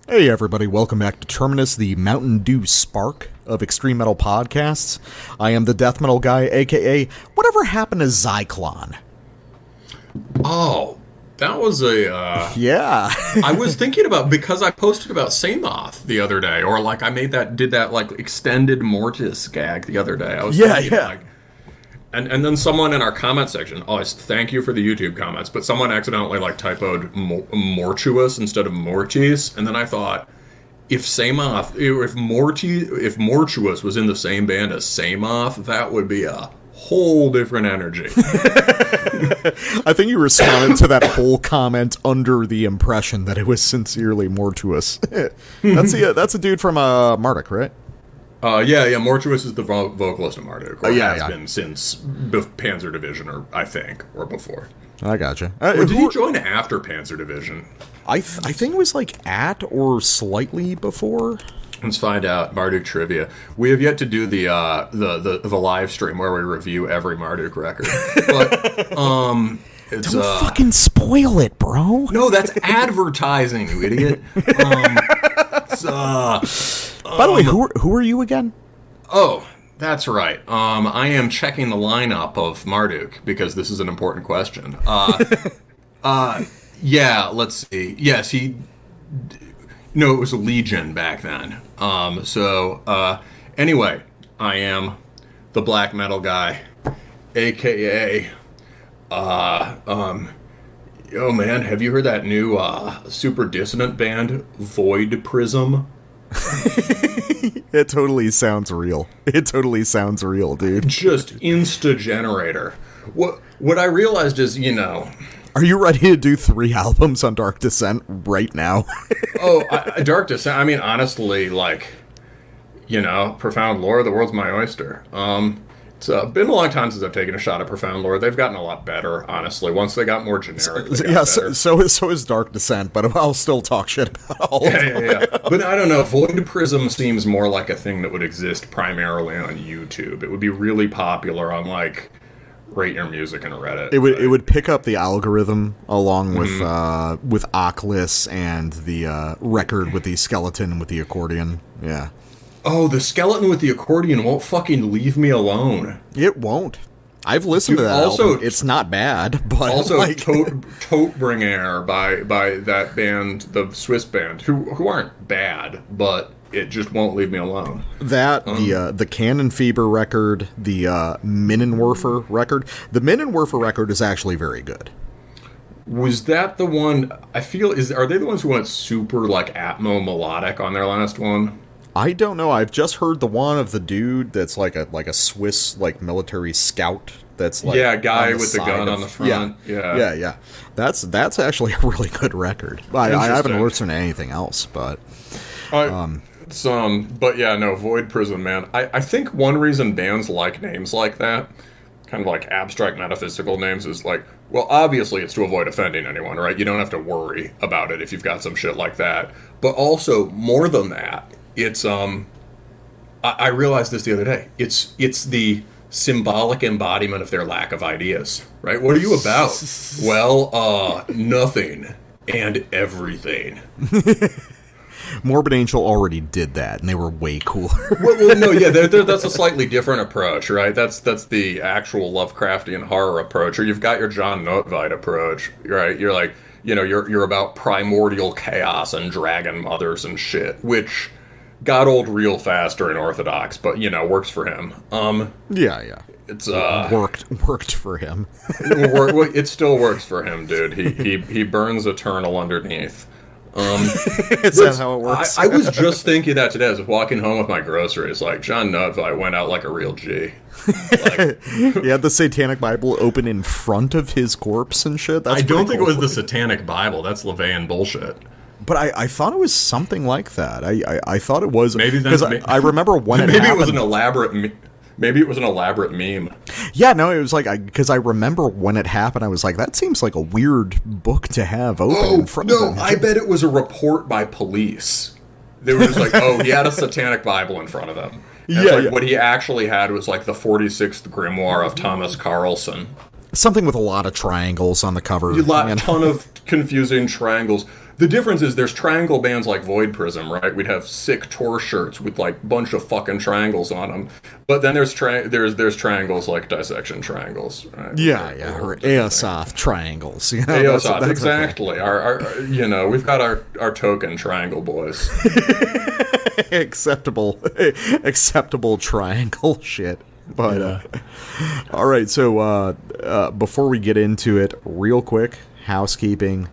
Hey everybody, welcome back to Terminus, the Mountain Dew Spark of extreme metal podcasts. I am the death metal guy, aka whatever happened to Zyklon? Oh, that was a... Yeah. I was thinking about, because I posted about Samoth the other day, or like I did that like extended Mortis gag the other day. I was thinking, like, and then someone in our comment section, thank you for the YouTube comments, but someone accidentally like typoed mortuous instead of mortis, and then I thought, if Samoth, if mortuous was in the same band as Samoth, that would be a whole different energy. I think you responded to that whole comment under the impression that it was sincerely mortuous. That's a dude from Marduk, right? Yeah, Mortuous is the vocalist of Marduk. Or has been since Panzer Division, or before. I gotcha. Or did he join after Panzer Division? I think it was like at or slightly before. Let's find out. Marduk trivia. We have yet to do the live stream where we review every Marduk record. But it's don't fucking spoil it, bro. No, that's advertising, you idiot. By the way, who are you again? Oh, that's right. I am checking the lineup of Marduk because this is an important question. Yeah, let's see. Yes, it was Liederjan back then. Anyway, I am the black metal guy, aka oh man, have you heard that new super dissonant band, Void Prism? It totally sounds real. It totally sounds real, dude. Just insta-generator. What I realized is, Are you ready to do 3 albums on Dark Descent right now? Dark Descent, I mean, honestly, Profound Lore, the world's my oyster. It's been a long time since I've taken a shot at Profound Lore. They've gotten a lot better, honestly. Once they got more generic, so is Dark Descent, but I'll still talk shit about all of them. Yeah. But I don't know, Void Prism seems more like a thing that would exist primarily on YouTube. It would be really popular on, Rate Your Music and Reddit. It would pick up the algorithm along with Oculus and the record with the skeleton with the accordion. Yeah. Oh, the skeleton with the accordion won't fucking leave me alone. It won't. I've listened to that album. It's not bad, but also Todbringer by that band, the Swiss band, who aren't bad, but it just won't leave me alone. That the Cannon Fever record, the Minenwerfer record. The Minenwerfer record is actually very good. Was that the one? I feel are they the ones who went super atmo melodic on their last one? I don't know. I've just heard the one of the dude that's like a Swiss military scout. That's a guy with the gun on the front. Yeah. That's actually a really good record. I haven't listened to anything else, but Void Prism, man. I think one reason bands like names like that, kind of abstract metaphysical names, is obviously it's to avoid offending anyone, right? You don't have to worry about it if you've got some shit like that. But also, more than that, it's I realized this the other day. It's the symbolic embodiment of their lack of ideas, right? What are you about? Well, nothing and everything. Morbid Angel already did that, and they were way cooler. well, no, yeah, that's a slightly different approach, right? That's the actual Lovecraftian horror approach, or you've got your John Notvite approach, right? You're you're about primordial chaos and dragon mothers and shit, which got old real fast during Orthodox, but works for him. Yeah. It's worked for him. It still works for him, dude. He burns eternal underneath. Is that how it works? I was just thinking that today. I was walking home with my groceries. John Notvite went out like a real G. He had the Satanic Bible open in front of his corpse and shit. I don't think it was the Satanic Bible. That's LaVeyan bullshit. But I thought it was something like that. I thought it was maybe because I remember when it happened. Maybe it was an elaborate. Maybe it was an elaborate meme. Yeah, no, it was because I remember when it happened. I was like, that seems like a weird book to have open in front of him. I bet it was a report by police. They were just he had a Satanic Bible in front of him. And what he actually had was the 46th grimoire of Thomas Carlson. Something with a lot of triangles on the cover. Ton of confusing triangles. The difference is there's triangle bands like Void Prism, right? We'd have sick tour shirts with like bunch of fucking triangles on them. But then there's triangles like dissection triangles, right? Yeah, or Aeosoph triangles. You know, Aeosoph, exactly. Okay. Our we've got our token triangle boys. acceptable triangle shit. But all right, so before we get into it, real quick, housekeeping.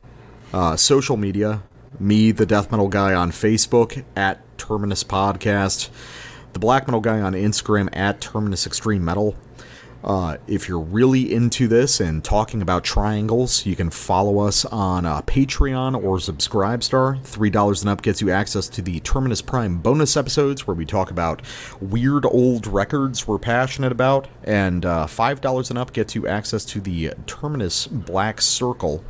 Social media, me, the death metal guy on Facebook, at Terminus Podcast, the black metal guy on Instagram, at Terminus Extreme Metal. If you're really into this and talking about triangles, you can follow us on Patreon or Subscribestar. $3 and up gets you access to the Terminus Prime bonus episodes where we talk about weird old records we're passionate about, and $5 and up gets you access to the Terminus Black Circle,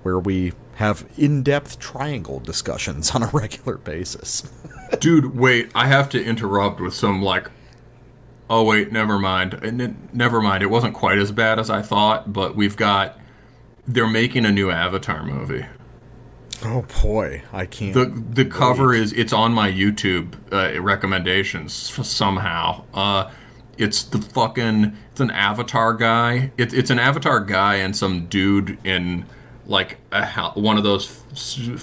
where we have in-depth triangle discussions on a regular basis. Dude, wait, I have to interrupt with some, oh wait, never mind. It wasn't quite as bad as I thought, but they're making a new Avatar movie. Oh boy, I can't. The cover it's on my YouTube recommendations somehow. It's an Avatar guy. It's an Avatar guy and some dude in one of those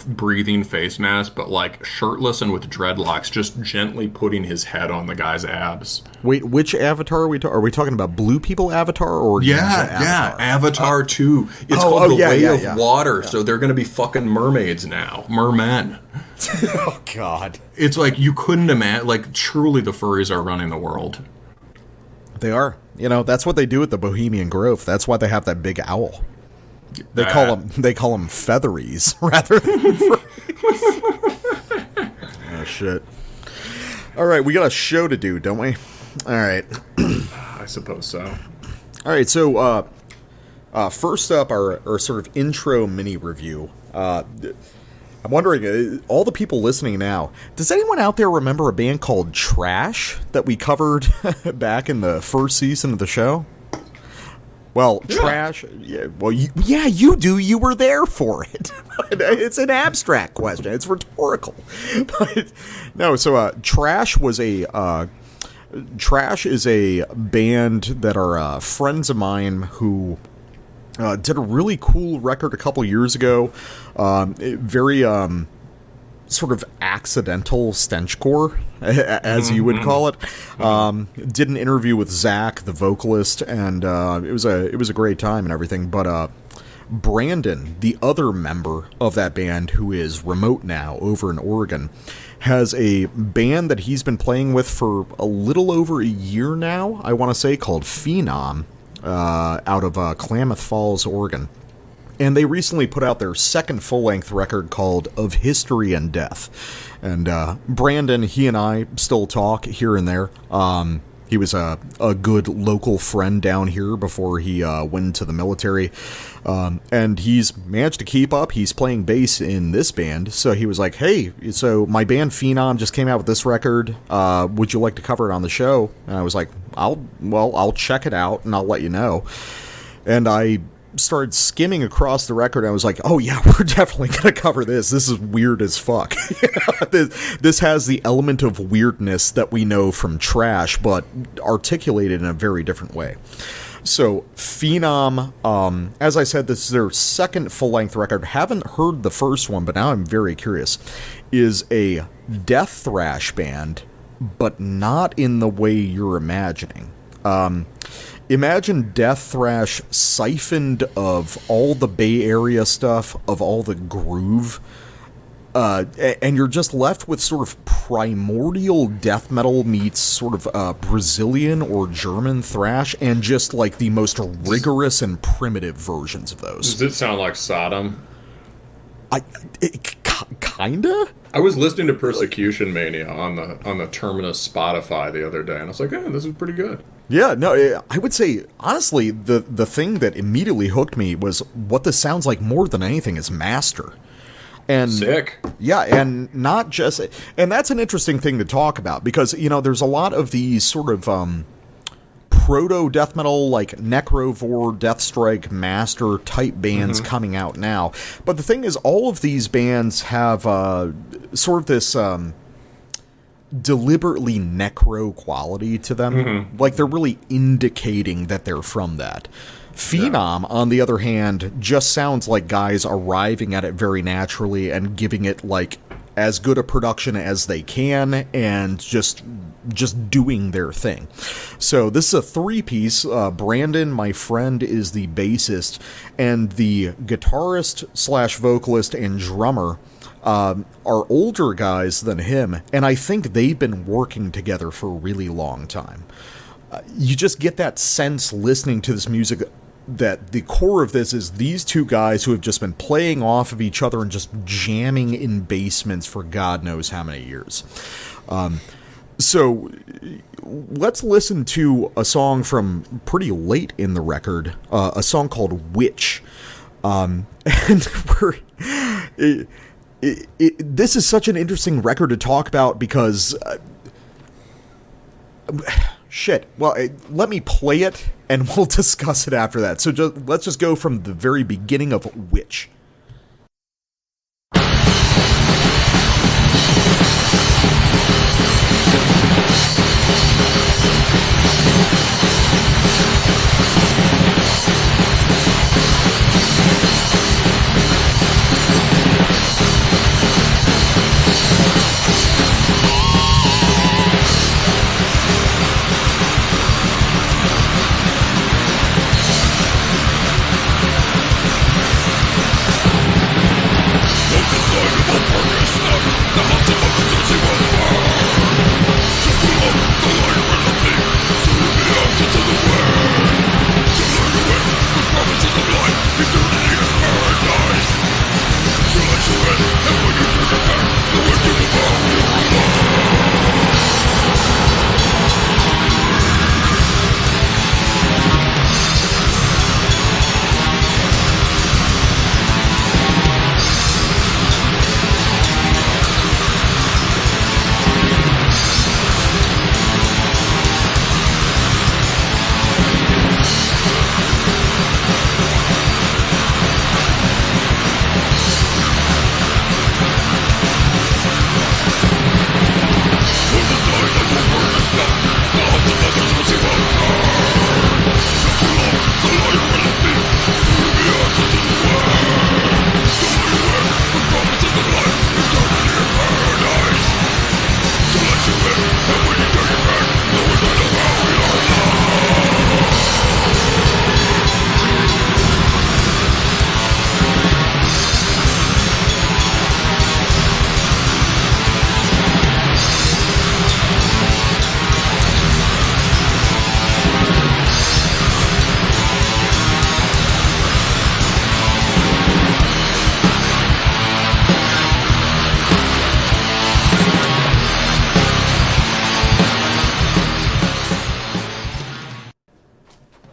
breathing face masks, but shirtless and with dreadlocks, just gently putting his head on the guy's abs. Wait, which Avatar are we talking? Are we talking about Blue People Avatar or Avatar 2? It's called The Way of Water, so they're going to be fucking mermaids now, mermen. Oh God! It's you couldn't imagine. Truly, the furries are running the world. They are. That's what they do at the Bohemian Grove. That's why they have that big owl. They call them featheries rather than oh shit. All right, we got a show to do, don't we? All right. I suppose so. All right, so first up, our sort of intro mini review. I'm wondering, all the people listening now, does anyone out there remember a band called Thrash that we covered back in the first season of the show? Well, yeah. Thrash, you do. You were there for it. It's an abstract question. It's rhetorical. But no, so Thrash is a band that are friends of mine who did a really cool record a couple years ago. Very sort of accidental stenchcore, as you would call it. Did an interview with Zach, the vocalist, and it was a great time and everything. But Brandon, the other member of that band, who is remote now over in Oregon, has a band that he's been playing with for a little over a year now, I want to say, called Phenom, out of Klamath Falls, Oregon. And they recently put out their second full-length record called Of History and Death. And Brandon, he and I still talk here and there. He was a good local friend down here before he went into the military. And he's managed to keep up. He's playing bass in this band. So he was like, hey, so my band Phenom just came out with this record. Would you like to cover it on the show? And I was like, I'll check it out and I'll let you know. And I started skimming across the record, and I was like, oh yeah, we're definitely going to cover this. This is weird as fuck. This has the element of weirdness that we know from Thrash, but articulated in a very different way. So, Phenom, as I said, this is their second full-length record. Haven't heard the first one, but now I'm very curious. Is a death thrash band, but not in the way you're imagining. Imagine death thrash siphoned of all the Bay Area stuff, of all the groove, and you're just left with sort of primordial death metal meets sort of Brazilian or German thrash, and just the most rigorous and primitive versions of those. Does it sound like Sodom? Kinda? I was listening to Persecution Mania on the Terminus Spotify the other day, and I was like, this is pretty good. Yeah, no, I would say, honestly, the thing that immediately hooked me was what this sounds like more than anything is Meister. And sick. Yeah, and not just... And that's an interesting thing to talk about, because, there's a lot of these sort of proto death metal, like Necrovore, Deathstrike, Master type bands coming out now. But the thing is, all of these bands have sort of this deliberately necro quality to them. Like, they're really indicating that they're from that. Phenom, on the other hand, just sounds like guys arriving at it very naturally and giving it, like, as good a production as they can and just doing their thing. So this is a three-piece. Brandon, my friend, is the bassist, and the guitarist / vocalist and drummer are older guys than him, and I think they've been working together for a really long time. You just get that sense listening to this music that the core of this is these two guys who have just been playing off of each other and just jamming in basements for God knows how many years. So let's listen to a song from pretty late in the record, a song called Witch. And this is such an interesting record to talk about because... shit. Well, let me play it, and we'll discuss it after that. So let's just go from the very beginning of Witch.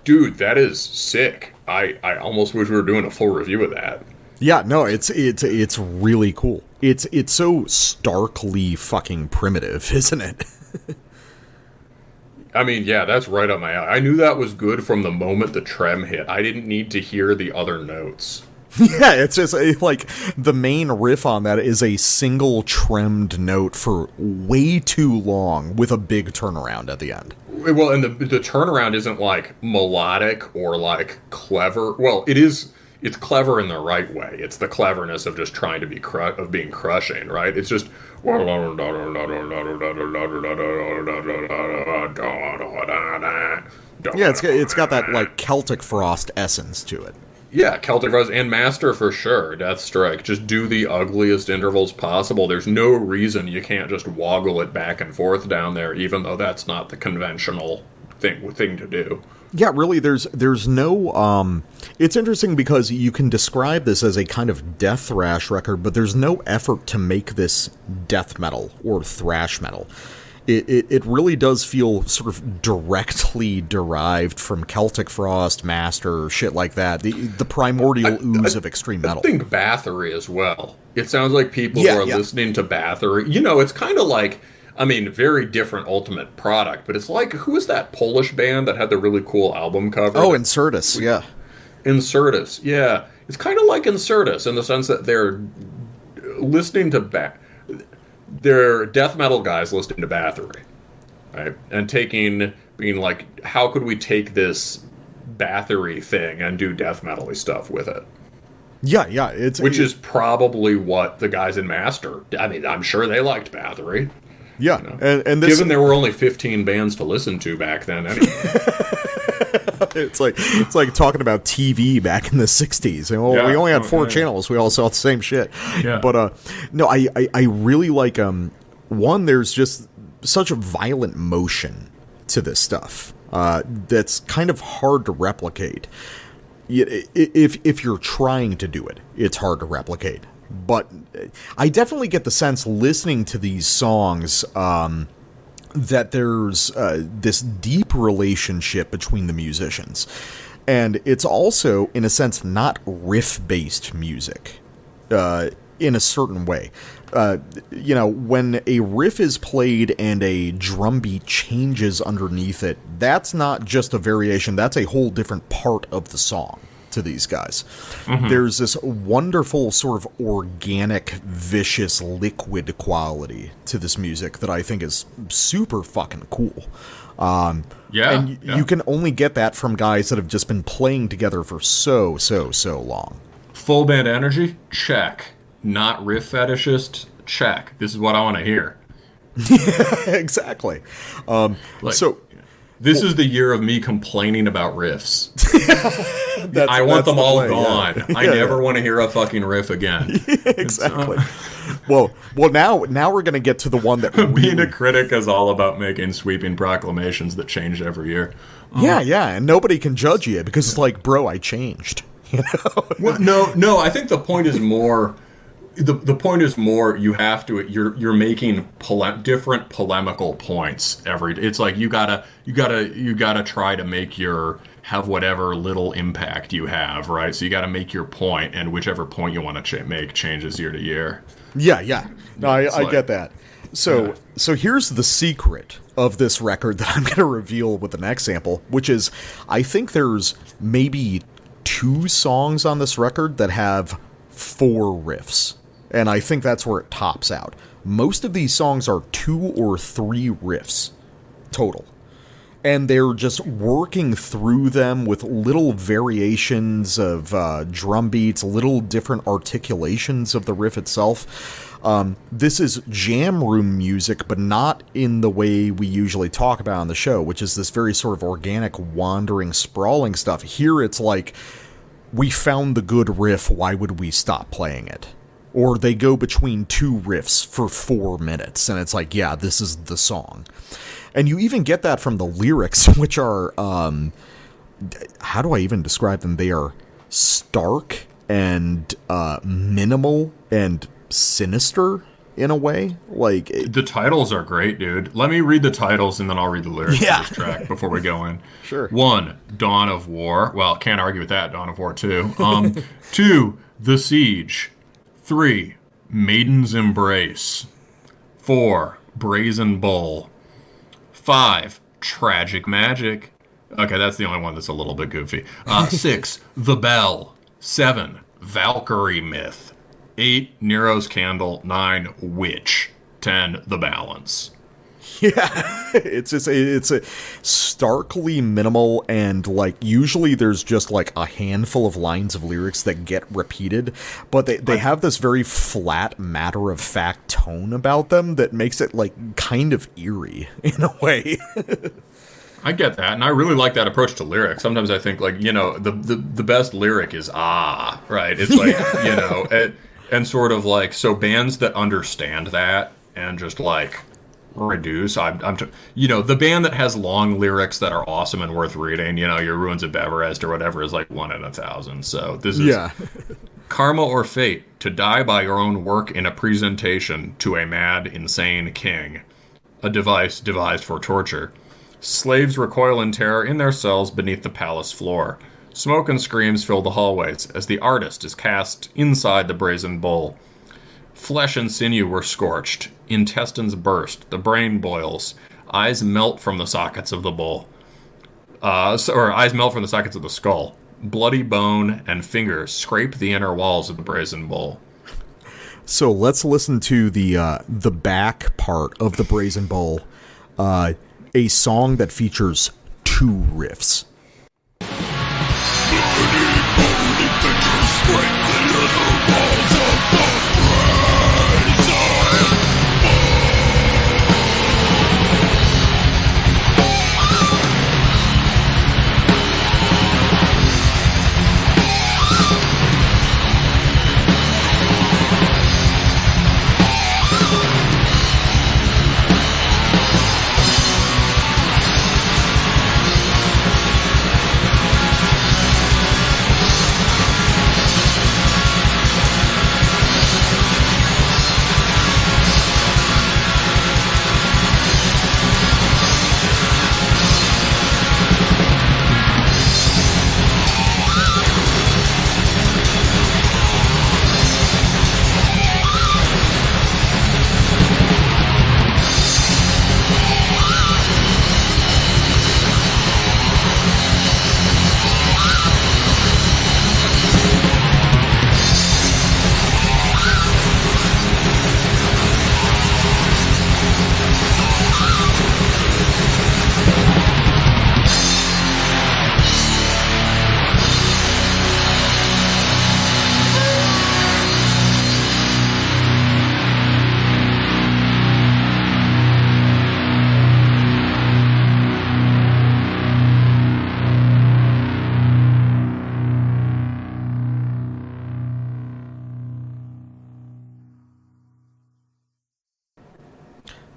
Dude, that is sick. I almost wish we were doing a full review of that. Yeah, no, it's really cool. It's so starkly fucking primitive, isn't it? I mean, yeah, that's right up my alley. I knew that was good from the moment the trem hit. I didn't need to hear the other notes. Yeah, it's just like the main riff on that is a single tremmed note for way too long with a big turnaround at the end. Well, and the turnaround isn't like melodic or like clever. Well, it is. It's clever in the right way. It's the cleverness of just trying to be being crushing, right? It's just yeah. It's got that like Celtic Frost essence to it. Yeah, Celtic Frost and Master for sure. Deathstrike. Just do the ugliest intervals possible. There's no reason you can't just woggle it back and forth down there, even though that's not the conventional thing to do. Yeah, really, there's no... it's interesting because you can describe this as a kind of death thrash record, but there's no effort to make this death metal or thrash metal. It really does feel sort of directly derived from Celtic Frost, Master, shit like that. The primordial ooze of extreme metal. I think Bathory as well. It sounds like people who are listening to Bathory. You know, it's kind of like I mean, very different ultimate product, but it's like, who was that Polish band that had the really cool album cover? Oh, Insertus, yeah. Insertus, yeah. It's kind of like Insertus in the sense that they're listening to they're death metal guys listening to Bathory, right? And being like, how could we take this Bathory thing and do death metal-y stuff with it? Yeah. Which is probably what the guys in Master, I mean, I'm sure they liked Bathory. Yeah, You know? and this, given there were only 15 bands to listen to back then, anyway. it's like talking about TV back in the 60s. And, we only had 4 channels. We all saw the same shit. Yeah. But no, I really like one. There's just such a violent motion to this stuff that's kind of hard to replicate. If you're trying to do it, it's hard to replicate. But I definitely get the sense listening to these songs that there's this deep relationship between the musicians. And it's also, in a sense, not riff-based music in a certain way. When a riff is played and a drum beat changes underneath it, that's not just a variation, that's a whole different part of the song to these guys. Mm-hmm. There's this wonderful sort of organic, vicious, liquid quality to this music that I think is super fucking cool. You can only get that from guys that have just been playing together for so long. Full band energy? Check. Not riff fetishist? Check. This is what I want to hear. Exactly. This is the year of me complaining about riffs. I want them all gone. Yeah. I never want to hear a fucking riff again. Exactly. Well, now we're going to get to the one that being a critic is all about making sweeping proclamations that change every year. Yeah, and nobody can judge you because it's like, bro, I changed. You know? Well, no. I think the point is more. The point is more. You have to. You're making different polemical points every. It's like you gotta try to have whatever little impact you have, right? So you got to make your point, and whichever point you want to make changes year to year. Yeah. No, I get that. So here's the secret of this record that I'm going to reveal with the next sample, which is I think there's maybe 2 songs on this record that have 4 riffs. And I think that's where it tops out. Most of these songs are 2 or 3 riffs total. And they're just working through them with little variations of drum beats, little different articulations of the riff itself. This is jam room music, but not in the way we usually talk about on the show, which is this very sort of organic, wandering, sprawling stuff. Here it's like, we found the good riff, why would we stop playing it? Or they go between 2 riffs for 4 minutes, and it's like, yeah, this is the song. And you even get that from the lyrics, which are, how do I even describe them? They are stark and minimal and sinister in a way. Like the titles are great, dude. Let me read the titles, and then I'll read the lyrics of this track before we go in. Sure. 1, Dawn of War. Well, can't argue with that, Dawn of War 2. 2, The Siege. 3, Maiden's Embrace. 4, Brazen Bull. 5, Tragic Magic. Okay, that's the only one that's a little bit goofy. 6, The Bell. 7, Valkyrie Myth. 8, Nero's Candle. 9, Witch. 10, The Balance. Yeah, it's a starkly minimal, and like usually there's just like a handful of lines of lyrics that get repeated, but they have this very flat, matter-of-fact tone about them that makes it like kind of eerie in a way. I get that, and I really like that approach to lyrics. Sometimes I think like, the best lyric is right? It's like, and sort of like, so bands that understand that and just like reduce. The band that has long lyrics that are awesome and worth reading, your Ruins of Beverest or whatever, is like 1 in 1,000. So this is karma or fate, to die by your own work in a presentation to a mad, insane king, a device devised for torture. Slaves recoil in terror in their cells beneath the palace floor. Smoke and screams fill the hallways as the artist is cast inside the brazen bull. Flesh and sinew were scorched, intestines burst, the brain boils, eyes melt from the sockets of the bull. Or eyes melt from the sockets of the skull. Bloody bone and fingers scrape the inner walls of the brazen bull. So let's listen to the back part of the Brazen Bull, a song that features 2 riffs.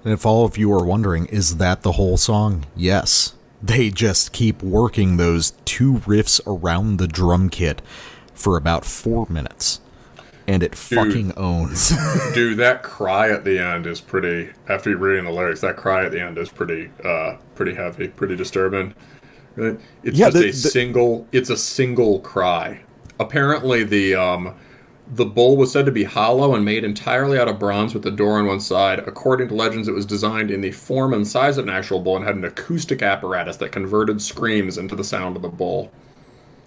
And if all of you are wondering, is that the whole song? Yes. They just keep working those 2 riffs around the drum kit for about 4 minutes. And it fucking owns. Dude, that cry at the end is pretty, after you're reading the lyrics, that cry at the end is pretty heavy, pretty disturbing. It's it's a single cry. Apparently the bull was said to be hollow and made entirely out of bronze with the door on one side. According to legends, it was designed in the form and size of an actual bull and had an acoustic apparatus that converted screams into the sound of the bull.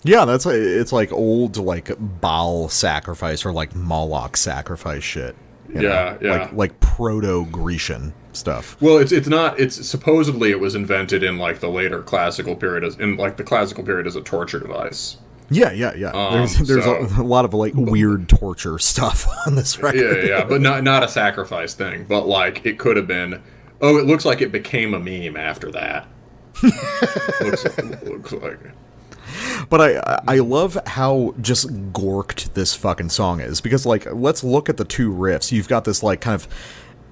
Yeah, it's like old like Baal sacrifice or like Moloch sacrifice shit. Yeah. Like proto-Grecian stuff. Well, it's not. It's supposedly it was invented in like the later classical period as a torture device. Yeah. There's a lot of like weird torture stuff on this record. Yeah, but not a sacrifice thing. But like it could have been. Oh, it looks like it became a meme after that. looks like. But I love how just gorked this fucking song is, because like let's look at the 2 riffs. You've got this like kind of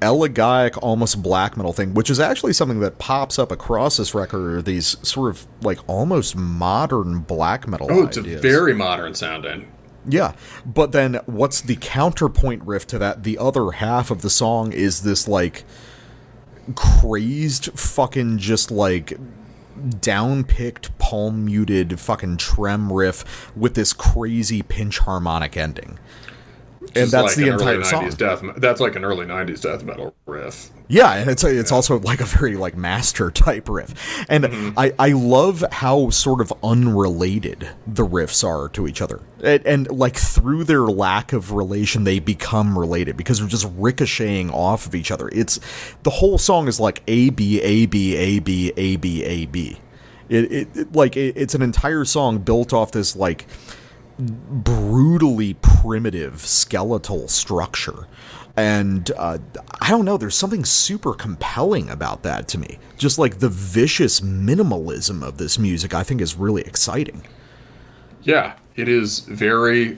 elegiac, almost black metal thing, which is actually something that pops up across this record, are these sort of like almost modern black metal ideas. It's a very modern sounding. Yeah, but then what's the counterpoint riff to that? The other half of the song is this like crazed fucking just like down-picked, palm-muted fucking trem riff with this crazy pinch harmonic ending. And that's like the entire song. That's like an early 90s death metal riff. Yeah, and it's also like a very like Master type riff. And I love how sort of unrelated the riffs are to each other. And like through their lack of relation, they become related because they're just ricocheting off of each other. The whole song is like A, B, A, B, A, B, A, B, A, B. It's an entire song built off this like brutally primitive skeletal structure, and I don't know, there's something super compelling about that to me. Just like the vicious minimalism of this music I think is really exciting. Yeah, it is very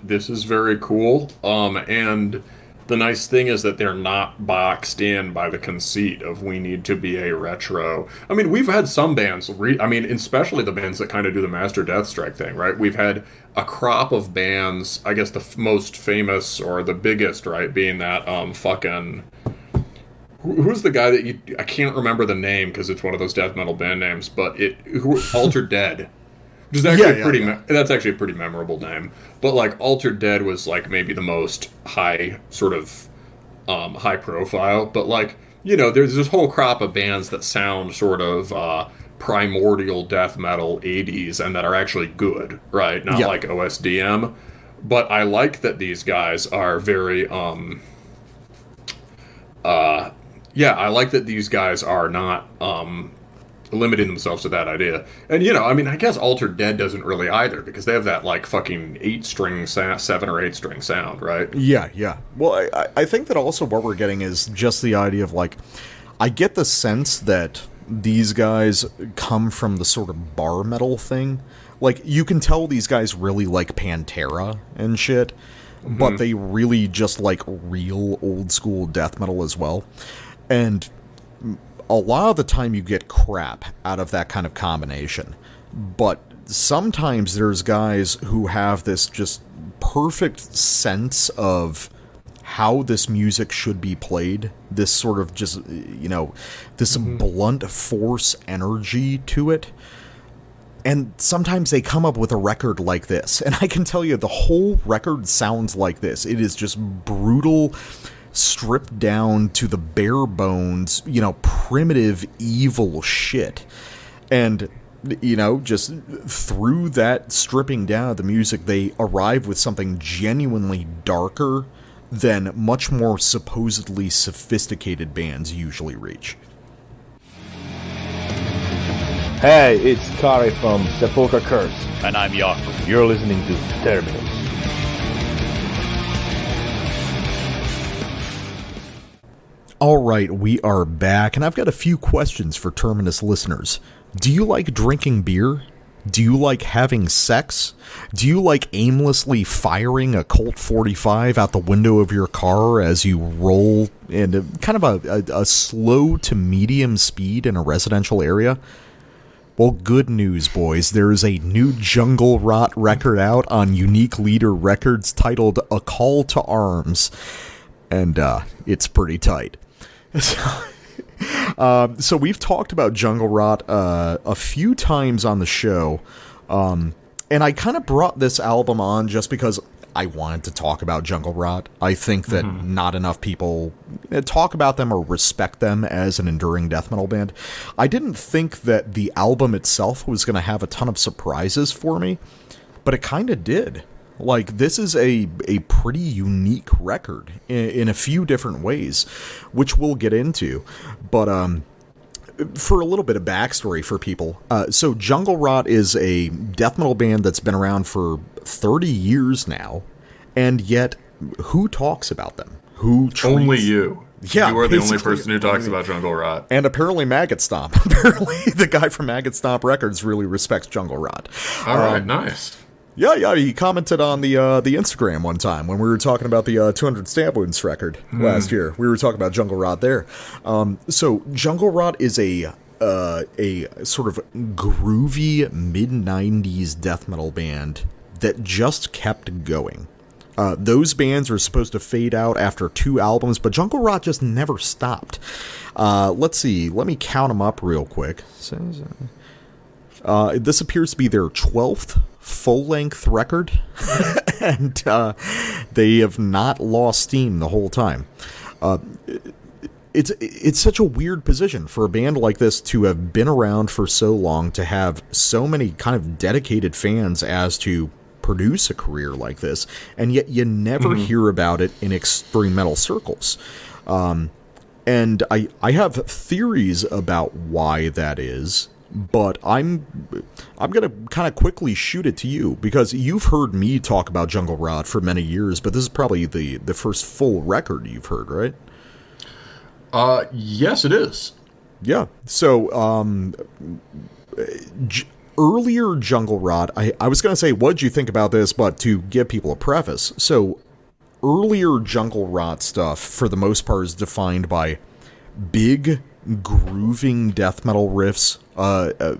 this is very cool, and the nice thing is that they're not boxed in by the conceit of we need to be a retro. I mean, we've had some bands, especially the bands that kind of do the Master Deathstrike thing, right? We've had a crop of bands, I guess the most famous or the biggest, right, being that fucking... Who's the guy that I can't remember the name because it's one of those death metal band names, but Altered Dead. Which is actually that's actually a pretty memorable name. But like Altered Dead was like maybe the most high profile. But like, you know, there's this whole crop of bands that sound sort of primordial death metal 80s and that are actually good, right? Not like OSDM. But I like that these guys are very I like that these guys are not limiting themselves to that idea. And, you know, I mean, I guess Altered Dead doesn't really either, because they have that, like, fucking 7 or 8 string sound, right? Yeah. Well, I think that also what we're getting is just the idea of, like, I get the sense that these guys come from the sort of bar metal thing. Like, you can tell these guys really like Pantera and shit, but they really just like real old school death metal as well. And a lot of the time you get crap out of that kind of combination. But sometimes there's guys who have this just perfect sense of how this music should be played. This sort of just, you know, this blunt force energy to it. And sometimes they come up with a record like this. And I can tell you, the whole record sounds like this. It is just brutal, stripped down to the bare bones, you know, primitive, evil shit. And, you know, just through that stripping down of the music, they arrive with something genuinely darker than much more supposedly sophisticated bands usually reach. Hey, it's Kari from Sepulchre Curse. And I'm Jakob. You're listening to Terminus. Alright, we are back, and I've got a few questions for Terminus listeners. Do you like drinking beer? Do you like having sex? Do you like aimlessly firing a Colt 45 out the window of your car as you roll in kind of a slow to medium speed in a residential area? Well, good news, boys. There is a new Jungle Rot record out on Unique Leader Records titled A Call to Arms, and it's pretty tight. So we've talked about Jungle Rot a few times on the show, and I kind of brought this album on just because I wanted to talk about Jungle Rot. I think that not enough people talk about them or respect them as an enduring death metal band. I didn't think that the album itself was going to have a ton of surprises for me, but it kind of did. Like, this is a pretty unique record in a few different ways, which we'll get into. But for a little bit of backstory for people, so Jungle Rot is a death metal band that's been around for 30 years now, and yet who talks about them? Who treats... Only you. Yeah, you are the only person who talks about Jungle Rot. And apparently Maggot Stomp. Apparently the guy from Maggot Stomp Records really respects Jungle Rot. All right, nice. Yeah, he commented on the Instagram one time when we were talking about the 200 Stab Wounds record last year. We were talking about Jungle Rot there. So Jungle Rot is a sort of groovy mid-90s death metal band that just kept going. Those bands are supposed to fade out after 2 albums, but Jungle Rot just never stopped. Let's see. Let me count them up real quick. This appears to be their 12th full-length record, and they have not lost steam the whole time. It's such a weird position for a band like this to have been around for so long, to have so many kind of dedicated fans as to produce a career like this, and yet you never hear about it in extreme metal circles. And I have theories about why that is, but I'm going to kind of quickly shoot it to you, because you've heard me talk about Jungle Rot for many years, but this is probably the first full record you've heard, right? Yes, it is. Yeah. So, earlier Jungle Rot, I was going to say, what'd you think about this, but to give people a preface. So, earlier Jungle Rot stuff, for the most part, is defined by big, grooving death metal riffs,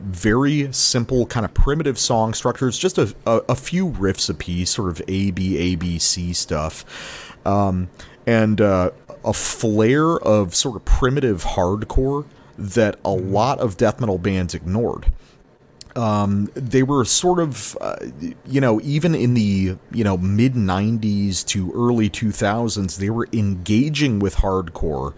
very simple, kind of primitive song structures, just a few riffs apiece, sort of ABC stuff, and a flair of sort of primitive hardcore that a lot of death metal bands ignored. They were sort of, even in the, mid-90s to early 2000s, they were engaging with hardcore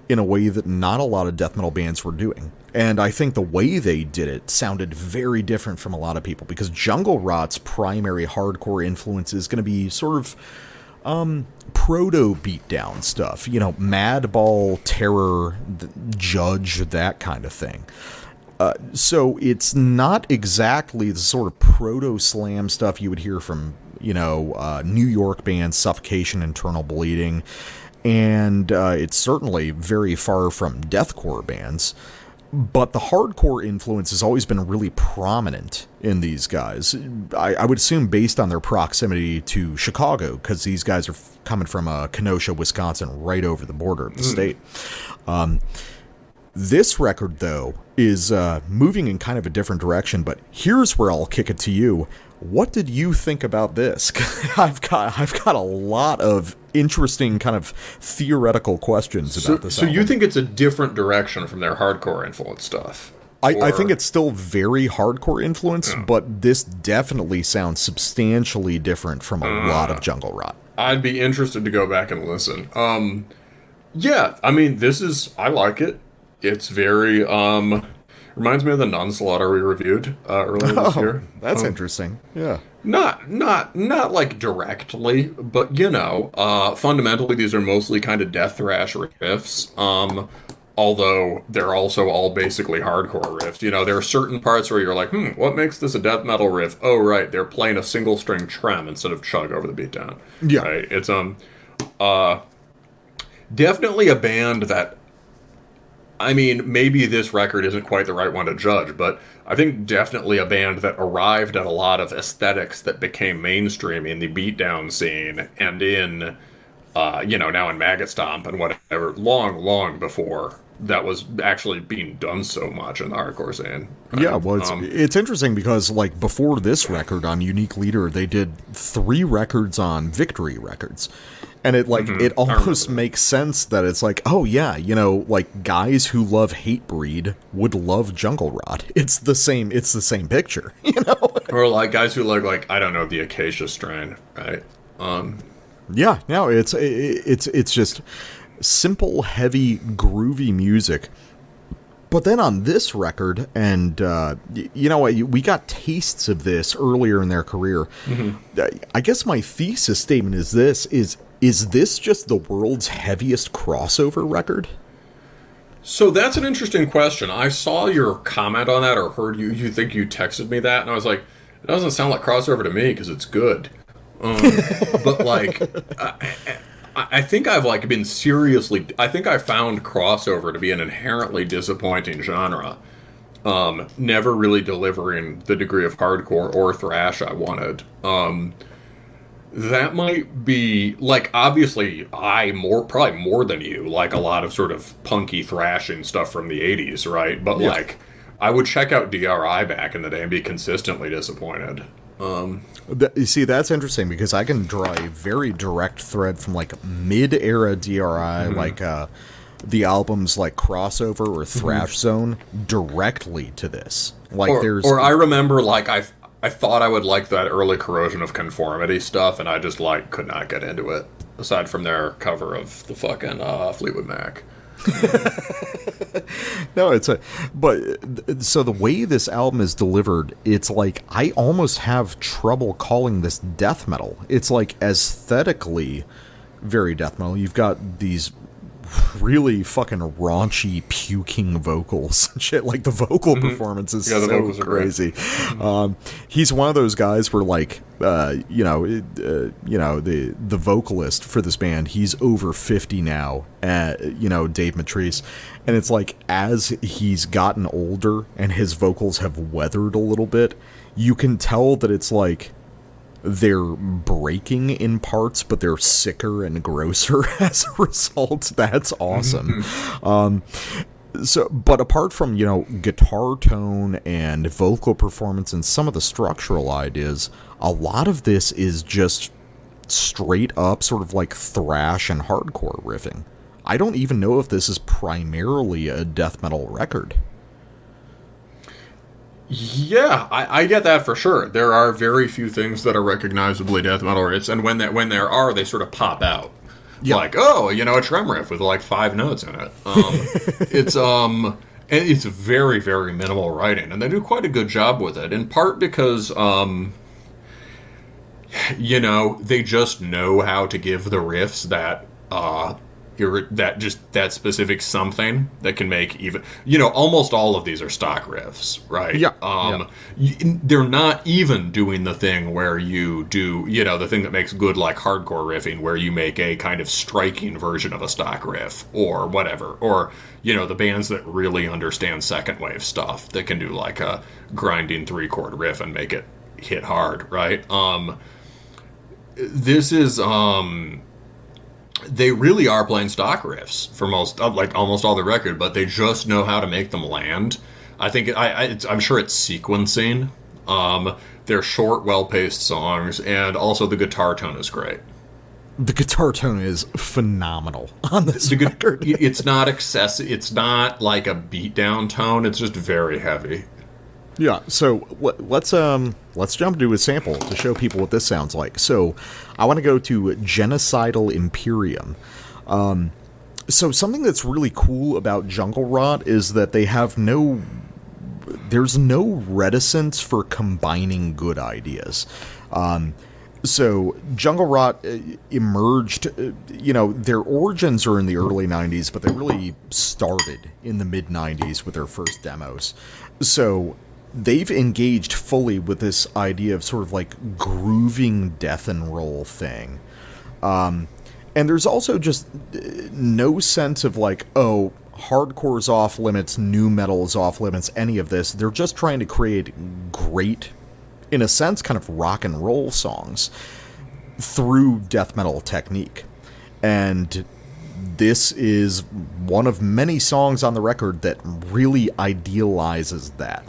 in a way that not a lot of death metal bands were doing. And I think the way they did it sounded very different from a lot of people, because Jungle Rot's primary hardcore influence is going to be sort of proto beatdown stuff, Madball, Terror, Judge, that kind of thing. So it's not exactly the sort of proto-slam stuff you would hear from, New York bands, Suffocation, Internal Bleeding, and it's certainly very far from deathcore bands. But the hardcore influence has always been really prominent in these guys. I would assume based on their proximity to Chicago, because these guys are coming from Kenosha, Wisconsin, right over the border of the state. This record, though, is moving in kind of a different direction, but here's where I'll kick it to you. What did you think about this? I've got a lot of interesting kind of theoretical questions about this album. So you think it's a different direction from their hardcore influence stuff? I think it's still very hardcore influence, but this definitely sounds substantially different from a lot of Jungle Rot. I'd be interested to go back and listen. Yeah, I mean, I like it. It's very, reminds me of the Nunslaughter we reviewed earlier this year. That's interesting. Yeah. Not like directly, but fundamentally these are mostly kind of death thrash riffs. Although they're also all basically hardcore riffs. There are certain parts where you're like, what makes this a death metal riff? Oh, right, they're playing a single string trem instead of chug over the beatdown. Yeah. Right? It's definitely a band that, I mean, maybe this record isn't quite the right one to judge, but I think definitely a band that arrived at a lot of aesthetics that became mainstream in the beatdown scene and in, now in Maggot Stomp and whatever, long before that was actually being done so much in the hardcore scene. Right? Yeah, well, it's interesting because, like, before this record on Unique Leader, they did 3 records on Victory Records. And it almost makes sense that it's like, oh yeah, like guys who love Hatebreed would love Jungle Rot. It's the same picture, Or like guys who like I don't know, the Acacia strain, right? Yeah, no, it's just simple, heavy, groovy music. But then on this record, and we got tastes of this earlier in their career. I guess my thesis statement is this: is this just the world's heaviest crossover record? So that's an interesting question. I saw your comment on that, or heard you think you texted me that, and I was like, it doesn't sound like crossover to me because it's good. But like, I think I've like been seriously. I think I found crossover to be an inherently disappointing genre. Never really delivering the degree of hardcore or thrash I wanted. That might be, like, obviously, probably more than you, like a lot of sort of punky thrashing stuff from the 80s, right? But, like, I would check out DRI back in the day and be consistently disappointed. You see, that's interesting, because I can draw a very direct thread from, like, mid-era DRI, like, the albums like Crossover or Thrash Zone, directly to this. Like, or I remember, like, I thought I would like that early Corrosion of Conformity stuff, and I just, like, could not get into it, aside from their cover of the fucking Fleetwood Mac. No, so the way this album is delivered, it's like, I almost have trouble calling this death metal. It's like aesthetically very death metal. You've got these really fucking raunchy, puking vocals and shit. Like, the vocal performance is so crazy. He's one of those guys where, like, the vocalist for this band, he's over 50 now, Dave Matrice, and it's like, as he's gotten older and his vocals have weathered a little bit, you can tell that it's like they're breaking in parts, but they're sicker and grosser as a result. That's awesome. But apart from, guitar tone and vocal performance and some of the structural ideas, a lot of this is just straight up sort of like thrash and hardcore riffing. I don't even know if this is primarily a death metal record. Yeah, I get that for sure. There are very few things that are recognizably death metal riffs, and when there are, they sort of pop out. Yep. Like, oh, a trim riff with like 5 notes in it. And it's very, very minimal writing, and they do quite a good job with it. In part because, they just know how to give the riffs that specific something that can make even, almost all of these are stock riffs, right? Yeah. They're not even doing the thing where you do, the thing that makes good like hardcore riffing, where you make a kind of striking version of a stock riff or whatever, or the bands that really understand second wave stuff that can do like a grinding 3-chord riff and make it hit hard, right? This is they really are playing stock riffs for almost all the record, but they just know how to make them land. I think I'm sure it's sequencing. They're short, well-paced songs, and also the guitar tone is great. The guitar tone is phenomenal on this record. It's not excessive. It's not like a beat-down tone. It's just very heavy. Yeah, so let's jump to a sample to show people what this sounds like. So I want to go to Genocidal Imperium. So something that's really cool about Jungle Rot is that they have there's no reticence for combining good ideas. So Jungle Rot emerged, their origins are in the early 90s, but they really started in the mid-90s with their first demos. So they've engaged fully with this idea of sort of like grooving death and roll thing. And there's also just no sense of like, oh, hardcore's off limits, nu metal's off limits, any of this. They're just trying to create great, in a sense, kind of rock and roll songs through death metal technique. And this is one of many songs on the record that really idealizes that.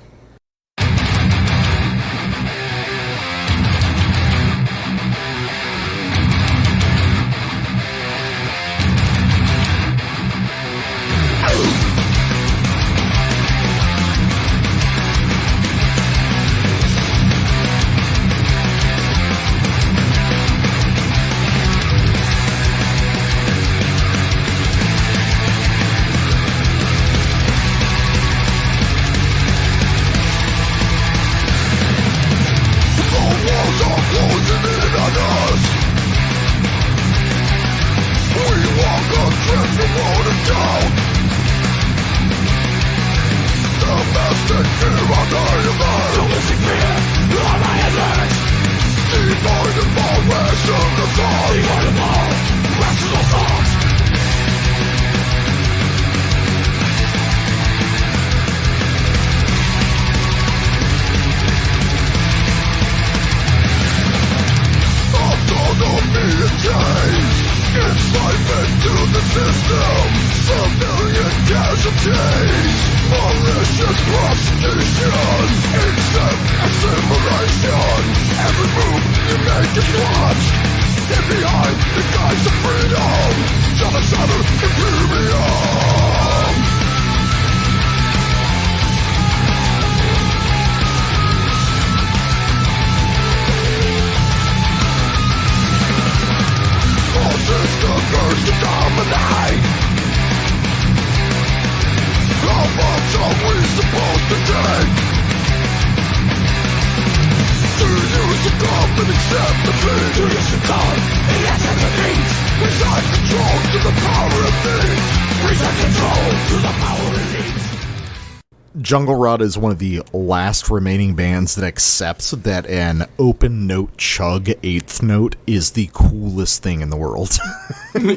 Jungle Rot is one of the last remaining bands that accepts that an open note chug eighth note is the coolest thing in the world.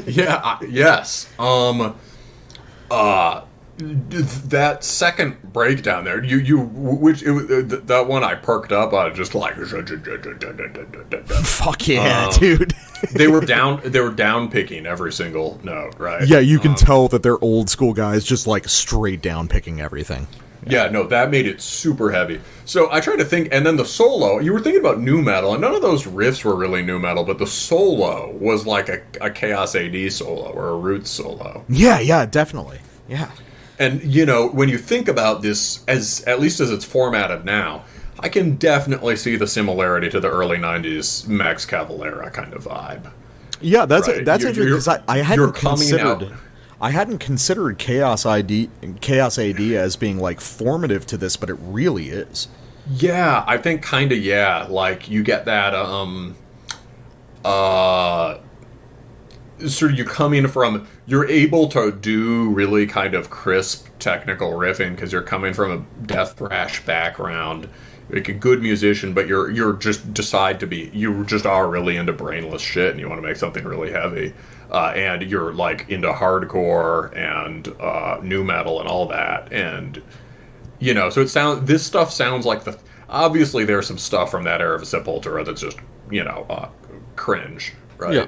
Yes. That second breakdown there, that one I perked up on, just like fuck yeah, dude. they were down picking every single note, right? Yeah, you can tell that they're old school guys, just like straight down picking everything. Yeah, no, that made it super heavy. So I tried to think, and then the solo, you were thinking about nu metal, and none of those riffs were really nu metal, but the solo was like a Chaos AD solo or a Roots solo. Yeah, definitely. Yeah. And, when you think about this, at least as it's formatted now, I can definitely see the similarity to the early 90s Max Cavalera kind of vibe. Yeah, that's interesting, because I hadn't considered Chaos AD as being, like, formative to this, but it really is. Yeah, I think kind of, yeah. Like, you get that, sort of you come in from, you're able to do really kind of crisp technical riffing because you're coming from a death thrash background, like a good musician, but you just are really into brainless shit and you want to make something really heavy, and you're like into hardcore and nu metal and all that, and so this stuff sounds like obviously there's some stuff from that era of Sepultura that's just cringe, right? Yeah.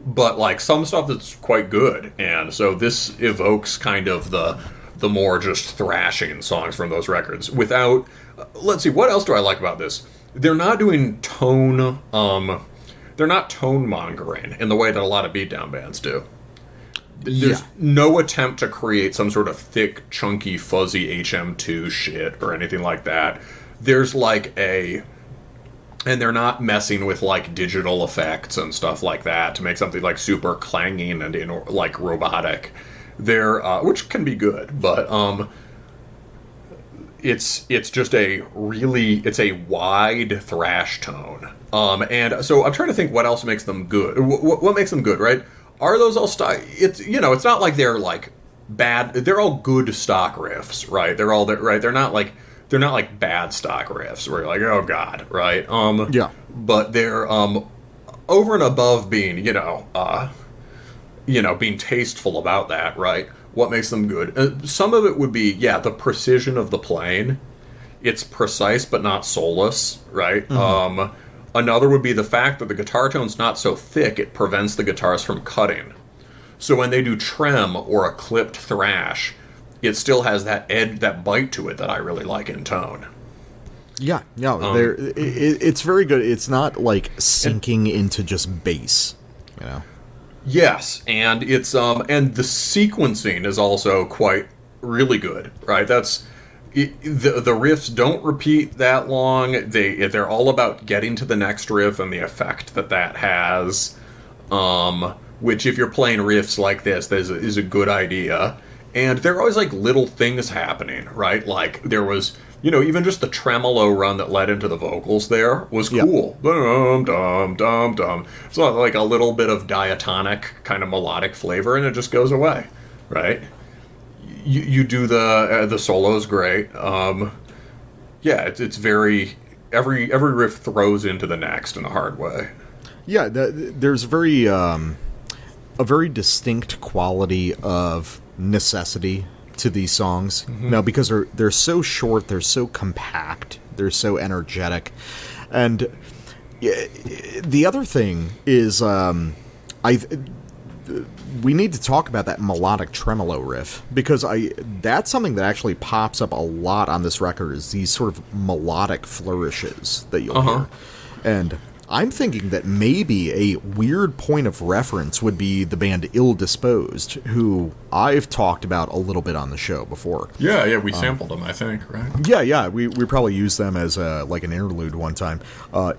But like some stuff that's quite good, and so this evokes kind of the more just thrashing songs from those records. Without, let's see, what else do I like about this? They're not doing tone, they're not tone mongering in the way that a lot of beatdown bands do. There's no attempt to create some sort of thick, chunky, fuzzy HM2 shit or anything like that. There's like and they're not messing with like digital effects and stuff like that to make something like super clanging and like robotic. They're which can be good, but it's just it's a wide thrash tone. And so I'm trying to think what else makes them good. What makes them good, right? Are those all stock? It's it's not like they're like bad. They're all good stock riffs, right? They're all right. They're not like bad stock riffs where you're like, oh god, right? Yeah. But they're over and above being being tasteful about that, right? What makes them good? Some of it would be the precision of the playing. It's precise but not soulless, right? Mm-hmm. Another would be the fact that the guitar tone's not so thick it prevents the guitars from cutting. So when they do trem or a clipped thrash, it still has that that bite to it that I really like in tone. Yeah, it's very good. It's not like sinking into just bass, Yes, and it's and the sequencing is also quite really good, right? The riffs don't repeat that long. They're all about getting to the next riff and the effect that has. Which, if you're playing riffs like this, is a good idea. And there are always, like, little things happening, right? Like, there was, even just the tremolo run that led into the vocals there was cool. Dum, dum, dum, dum. It's like a little bit of diatonic kind of melodic flavor, and it just goes away, right? You do the solo's great. It's very... Every riff throws into the next in a hard way. Yeah, there's a very distinct quality of necessity to these songs. Mm-hmm. Now, because they're so short, they're so compact, they're so energetic, and the other thing is, we need to talk about that melodic tremolo riff, because that's something that actually pops up a lot on this record, is these sort of melodic flourishes that you'll hear, and I'm thinking that maybe a weird point of reference would be the band Ill Disposed, who I've talked about a little bit on the show before. Yeah, we sampled them, I think, right? Yeah, we probably used them as like an interlude one time.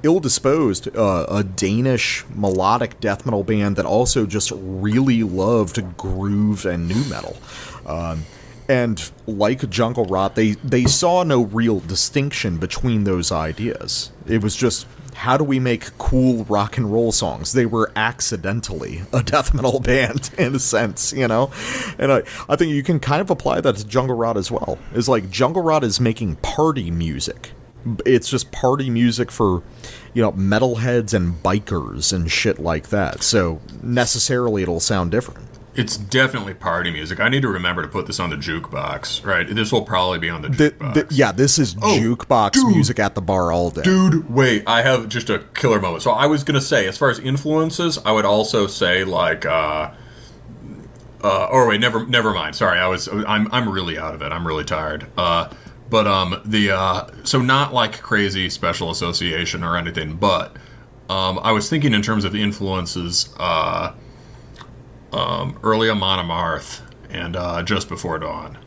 Ill Disposed, a Danish melodic death metal band that also just really loved groove and nu metal. And like Jungle Rot, they saw no real distinction between those ideas. It was just, how do we make cool rock and roll songs? They were accidentally a death metal band, in a sense, And I think you can kind of apply that to Jungle Rot as well. It's like Jungle Rot is making party music. It's just party music for, metalheads and bikers and shit like that. So necessarily it'll sound different. It's definitely party music. I need to remember to put this on the jukebox, right? This will probably be on the jukebox. This is jukebox music at the bar all day. Dude, wait, I have just a killer moment. So I was going to say, as far as influences, I would also say, like, never mind. Sorry, I'm really out of it. I'm really tired. So not like crazy special association or anything, but I was thinking in terms of influences, early Amon Amarth and Just Before Dawn.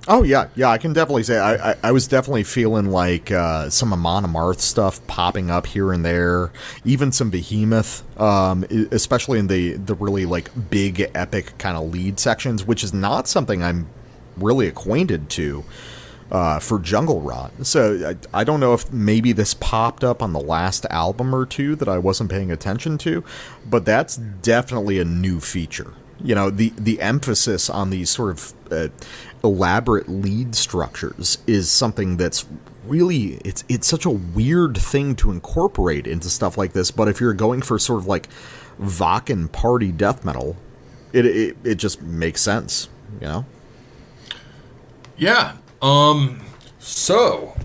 Oh, yeah, I can definitely say I was definitely feeling like some Amon Amarth stuff popping up here and there, even some Behemoth, especially in the really, like, big, epic kind of lead sections, which is not something I'm really acquainted to for Jungle Rot. So I don't know if maybe this popped up on the last album or two that I wasn't paying attention to, but that's definitely a new feature. You know, the emphasis on these sort of elaborate lead structures is something that's really, it's such a weird thing to incorporate into stuff like this, but if you're going for sort of like Wacken party death metal, it just makes sense, you know? Yeah. So,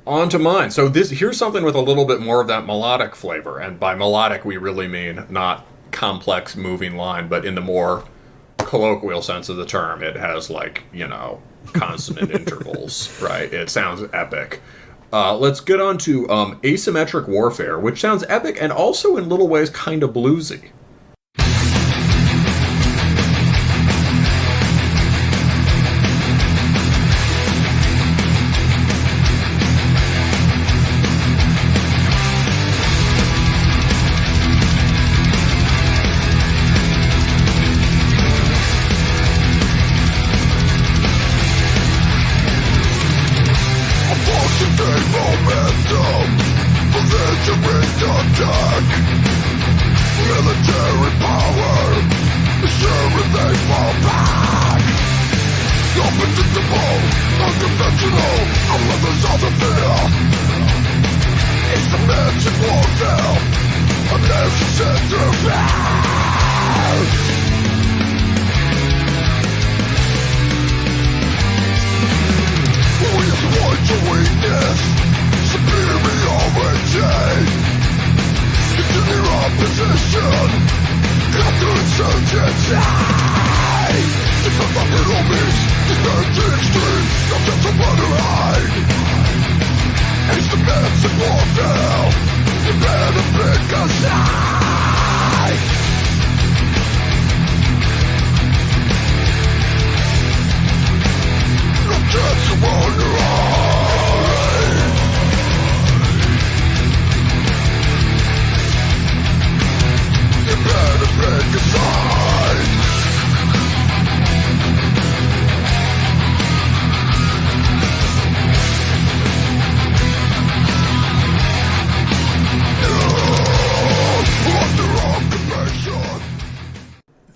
on to mine. So here's something with a little bit more of that melodic flavor, and by melodic we really mean not complex moving line, but in the more colloquial sense of the term, it has, like, you know, consonant intervals, right? It sounds epic. Let's get on to Asymmetric Warfare, which sounds epic and also in little ways kind of bluesy.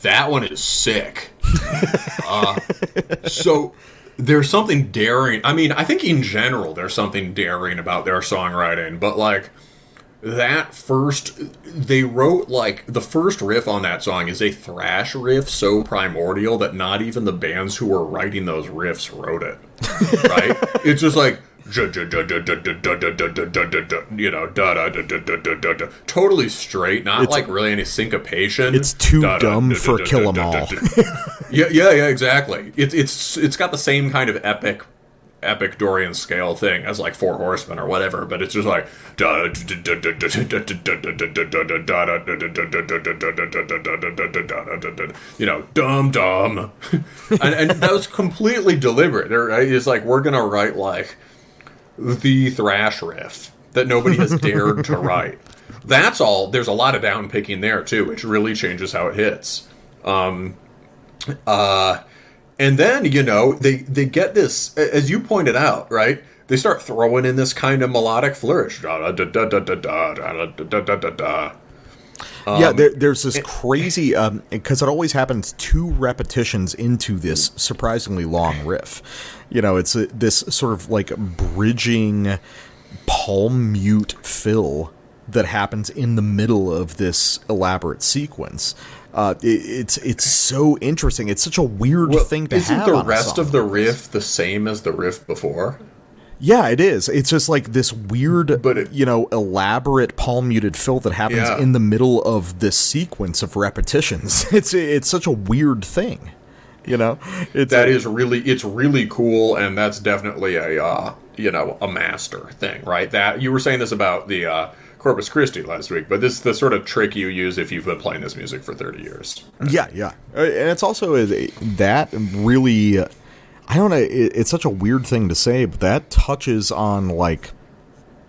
That one is sick. So there's something daring. I mean, I think in general there's something daring about their songwriting, but like that first, they wrote, like, the first riff on that song is a thrash riff so primordial that not even the bands who were writing those riffs wrote it. Right? It's just like, you know, totally straight, not like really any syncopation. It's too dumb for Kill 'Em All. Yeah, exactly. It's got the same kind of epic Dorian scale thing as like Four Horsemen or whatever, but it's just like, you know, dumb, and that was completely deliberate. It's like, we're gonna write like the thrash riff that nobody has dared to write. That's all. There's a lot of down picking there too, which really changes how it hits. And then, you know, they get this, as you pointed out, right? They start throwing in this kind of melodic flourish. Yeah, there's this crazy, because it always happens 2 repetitions into this surprisingly long riff. You know, it's this sort of like bridging palm mute fill that happens in the middle of this elaborate sequence. It's so interesting. It's such a weird thing to have. Isn't the rest of the riff the same as the riff before? Yeah, it is. It's just like this weird, elaborate palm muted fill that happens in the middle of this sequence of repetitions. It's such a weird thing, you know. It's really cool, and that's definitely a master thing, right? That you were saying this about the Corpus Christi last week, but this is the sort of trick you use if you've been playing this music for 30 years. Yeah. And it's also that really, I don't know, it's such a weird thing to say, but that touches on, like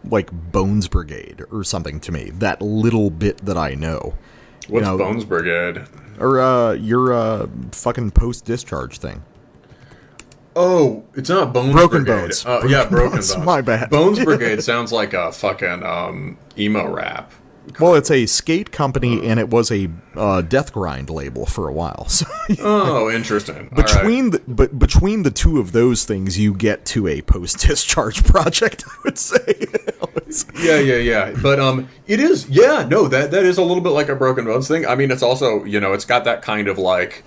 Bones Brigade or something to me. That little bit that I know. What's Bones Brigade? Or your fucking post-discharge thing. Oh, it's not Bones Broken Brigade. Bones. Yeah, Broken Bones. My bad. Bones Brigade sounds like a fucking emo rap. Well, it's a skate company, and it was a death grind label for a while. So, oh, interesting. Between the two of those things, you get to a post-discharge project, I would say. Yeah. But it is. Yeah, no, that is a little bit like a Broken Bones thing. I mean, it's also, it's got that kind of like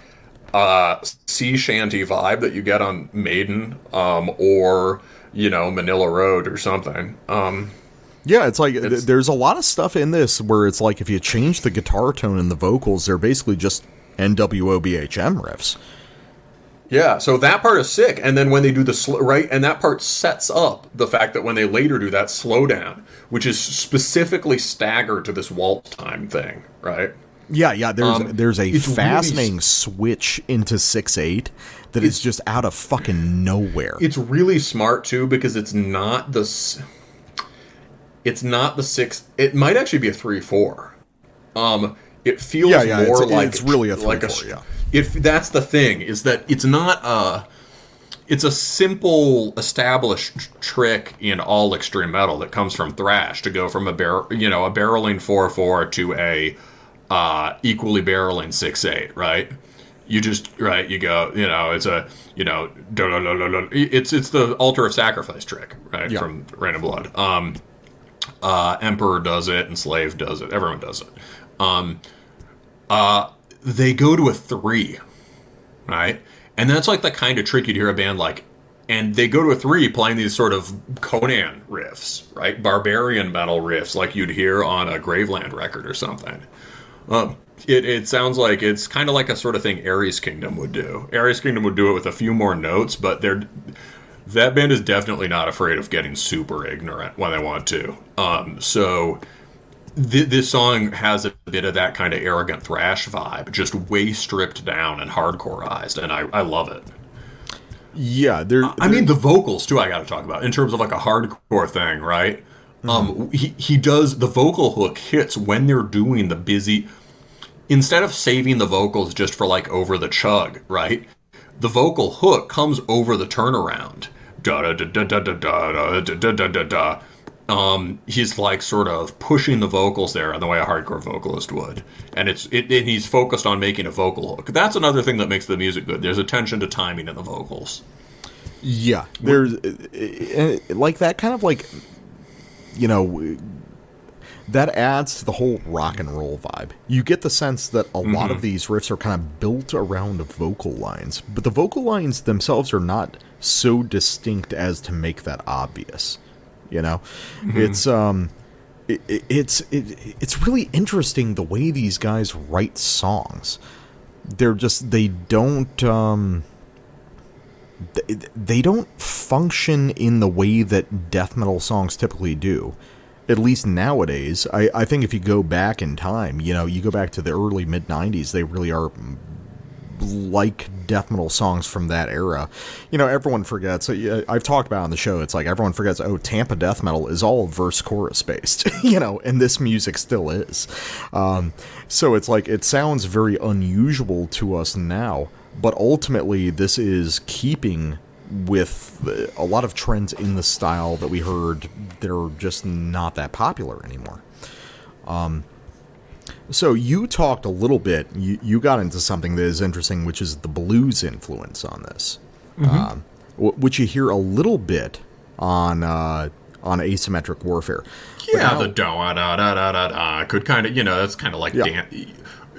sea shanty vibe that you get on Maiden, or Manila Road or something. Yeah, it's like there's a lot of stuff in this where it's like if you change the guitar tone and the vocals, they're basically just NWOBHM riffs. Yeah, so that part is sick. And then when they do the right, and that part sets up the fact that when they later do that slowdown, which is specifically staggered to this waltz time thing, right? Yeah. There's a fascinating switch into 6/8 that is just out of fucking nowhere. It's really smart too because it's not the 6. It might actually be a 3/4. It feels more like it's really a 3/4. Yeah. If that's the thing, is that it's not it's a simple established trick in all extreme metal that comes from thrash to go from a barreling 4/4 to a equally barreling 6/8, right? You go, it's a, it's the altar of sacrifice trick, right? Yeah. From Rain and Blood. Emperor does it, and Slave does it. Everyone does it. They go to a 3, right? And that's like the kind of trick you'd hear a band like, and they go to a 3 playing these sort of Conan riffs, right? Barbarian metal riffs like you'd hear on a Graveland record or something. It sounds like it's kind of like a sort of thing Ares Kingdom would do. Ares Kingdom would do it with a few more notes, but that band is definitely not afraid of getting super ignorant when they want to. So this song has a bit of that kind of arrogant thrash vibe, just way stripped down and hardcoreized, and I love it. Yeah, I mean, the vocals too. I got to talk about in terms of like a hardcore thing, right? He does the vocal hook hits when they're doing the busy. Instead of saving the vocals just for like over the chug, right? The vocal hook comes over the turnaround. Da da da da da da da da da da da. He's like sort of pushing the vocals there in the way a hardcore vocalist would, and he's focused on making a vocal hook. That's another thing that makes the music good. There's attention to timing in the vocals. Yeah, there's like that kind of like, that adds to the whole rock and roll vibe. You get the sense that a lot of these riffs are kind of built around vocal lines, but the vocal lines themselves are not so distinct as to make that obvious. It's really interesting the way these guys write songs. They don't function in the way that death metal songs typically do. At least nowadays, I think if you go back in time, you go back to the early mid-90s, they really are like death metal songs from that era. Everyone forgets. I've talked about on the show, it's like everyone forgets, Tampa death metal is all verse chorus based, and this music still is. So it's like, it sounds very unusual to us now, but ultimately this is keeping with a lot of trends in the style that we heard that are just not that popular anymore. So you talked a little bit, you got into something that is interesting, which is the blues influence on this, which you hear a little bit on Asymmetric Warfare. Yeah, the da-da-da-da-da-da could kind of, that's kind of like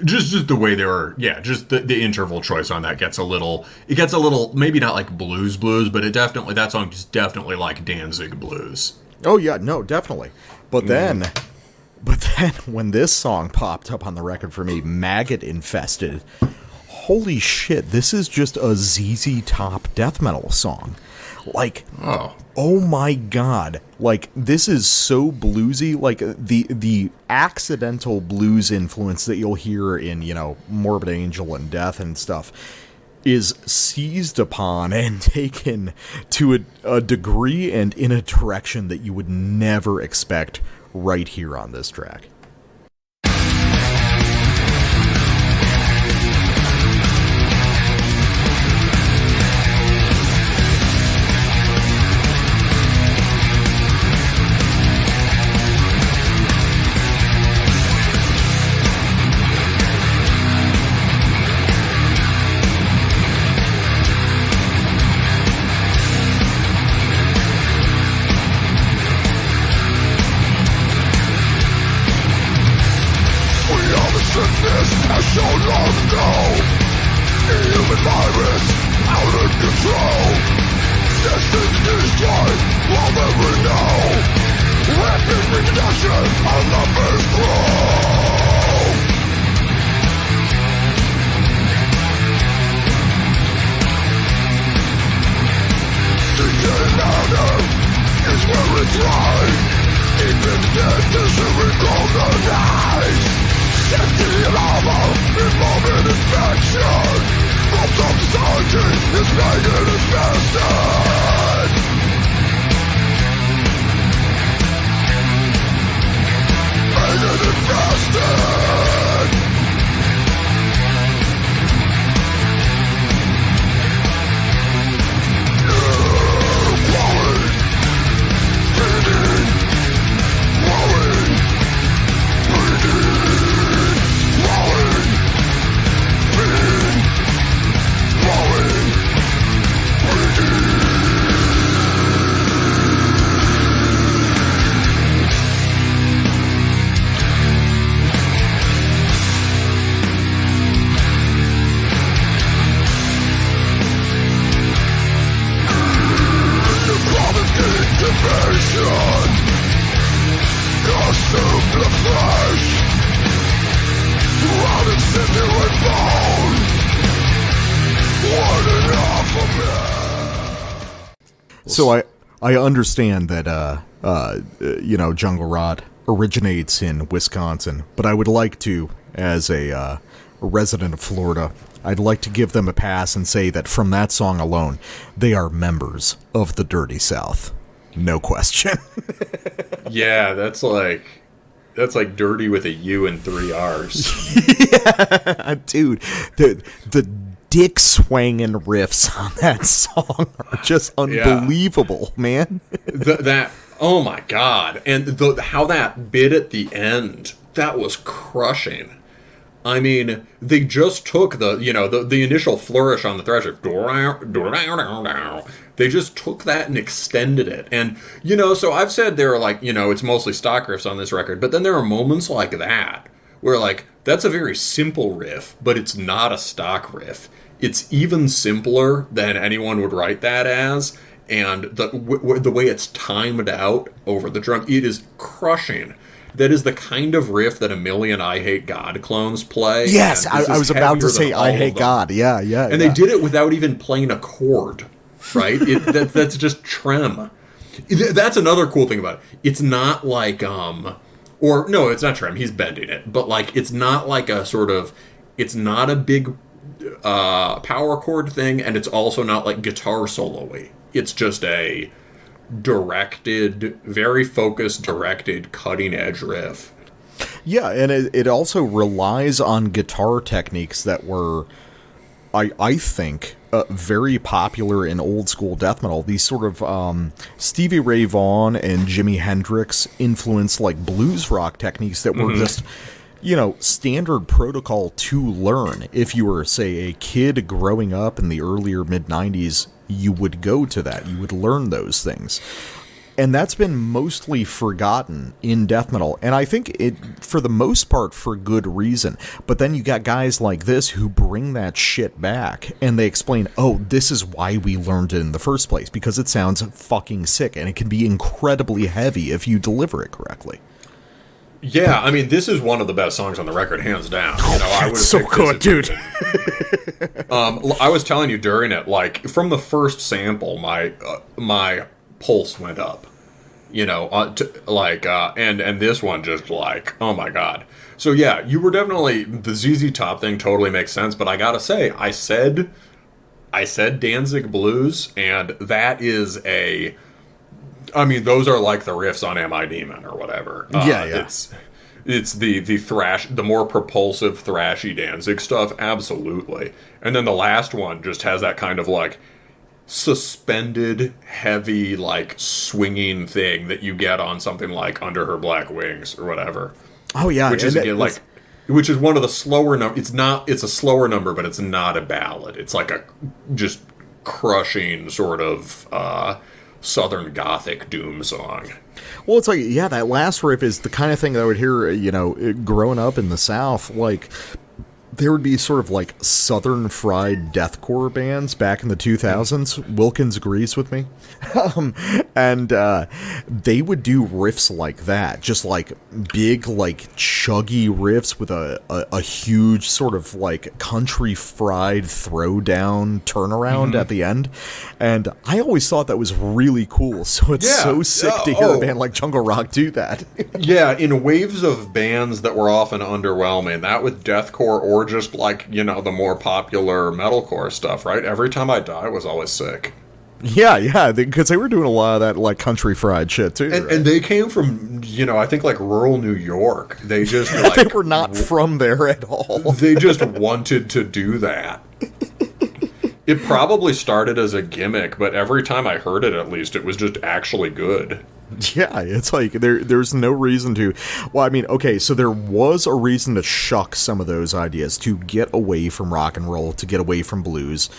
just the way they were, just the interval choice on that gets a little, maybe not like blues, but that song is definitely like Danzig blues. Oh yeah, no, definitely. But then when this song popped up on the record for me, Maggot Infested, holy shit, this is just a ZZ Top death metal song. Like, oh my god. Like, this is so bluesy. Like, the accidental blues influence that you'll hear in, you know, Morbid Angel and Death and stuff is seized upon and taken to a degree and in a direction that you would never expect right here on this track. So I understand that, you know, Jungle Rot originates in Wisconsin, but I would like to, as a resident of Florida, I'd like to give them a pass and say that from that song alone, they are members of the Dirty South. No question. Yeah, that's like dirty with a U and 3 R's. Yeah, dude, the dick swanging riffs on that song are just unbelievable, man. that oh my god, and how that bit at the end, that was crushing. I mean, they just took the initial flourish on the thrash. They just took that and extended it. And, you know, so I've said there are, like, you know, it's mostly stock riffs on this record, but then there are moments like that where, like, that's a very simple riff, but it's not a stock riff. It's even simpler than anyone would write that as, and the way it's timed out over the drum, it is crushing. That is the kind of riff that a million I Hate God clones play. Yes, I was about to say I Hate God. Yeah. And they did it without even playing a chord, right? That's just trem. That's another cool thing about it. It's not like, or no, it's not trem. He's bending it. But, like, it's not like a sort of, it's not a big power chord thing, and it's also not like guitar solo-y. It's just a directed, very focused, directed, cutting-edge riff. Yeah, and it also relies on guitar techniques that were, I think, very popular in old-school death metal. These sort of Stevie Ray Vaughan and Jimi Hendrix influenced, like, blues rock techniques that were just, you know, standard protocol to learn. If you were, say, a kid growing up in the earlier mid-90s, you would go to that. You would learn those things. And that's been mostly forgotten in death metal. And I think it, for the most part, for good reason. But then you got guys like this who bring that shit back. And they explain, oh, this is why we learned it in the first place. Because it sounds fucking sick. And it can be incredibly heavy if you deliver it correctly. Yeah, I mean, this is one of the best songs on the record, hands down. You know, I would have so picked good, this dude. I was telling you during it, like, from the first sample, my pulse went up. You know, and this one just like, oh my god. So yeah, you were definitely, the ZZ Top thing totally makes sense, but I gotta say, I said Danzig Blues, and that is I mean, those are like the riffs on Am I Demon or whatever. Yeah. It's the thrash, the more propulsive, thrashy Danzig stuff, absolutely. And then the last one just has that kind of like suspended, heavy, like swinging thing that you get on something like Under Her Black Wings or whatever. Oh yeah, which is again like, which is one of the slower it's a slower number, but it's not a ballad. It's like a just crushing sort of Southern Gothic doom song. Well, it's like, yeah, that last riff is the kind of thing that I would hear, you know, growing up in the South. Like, there would be sort of like Southern fried deathcore bands back in the 2000s. Wilkins agrees with me. And they would do riffs like that, just like big, like chuggy riffs with a huge sort of like country fried throwdown turnaround at the end. And I always thought that was really cool. So it's so sick to hear a band like Jungle Rock do that. Yeah, in waves of bands that were often underwhelming, that with deathcore or just like, you know, the more popular metalcore stuff, right? Every Time I Die was always sick. Yeah, because they were doing a lot of that like country fried shit too. And they came from, you know, I think like rural New York. They just like, they were not from there at all. They just wanted to do that. It probably started as a gimmick, but every time I heard it, at least, it was just actually good. Yeah, it's like there's no reason to. Well, I mean, okay, so there was a reason to shuck some of those ideas, to get away from rock and roll, to get away from blues.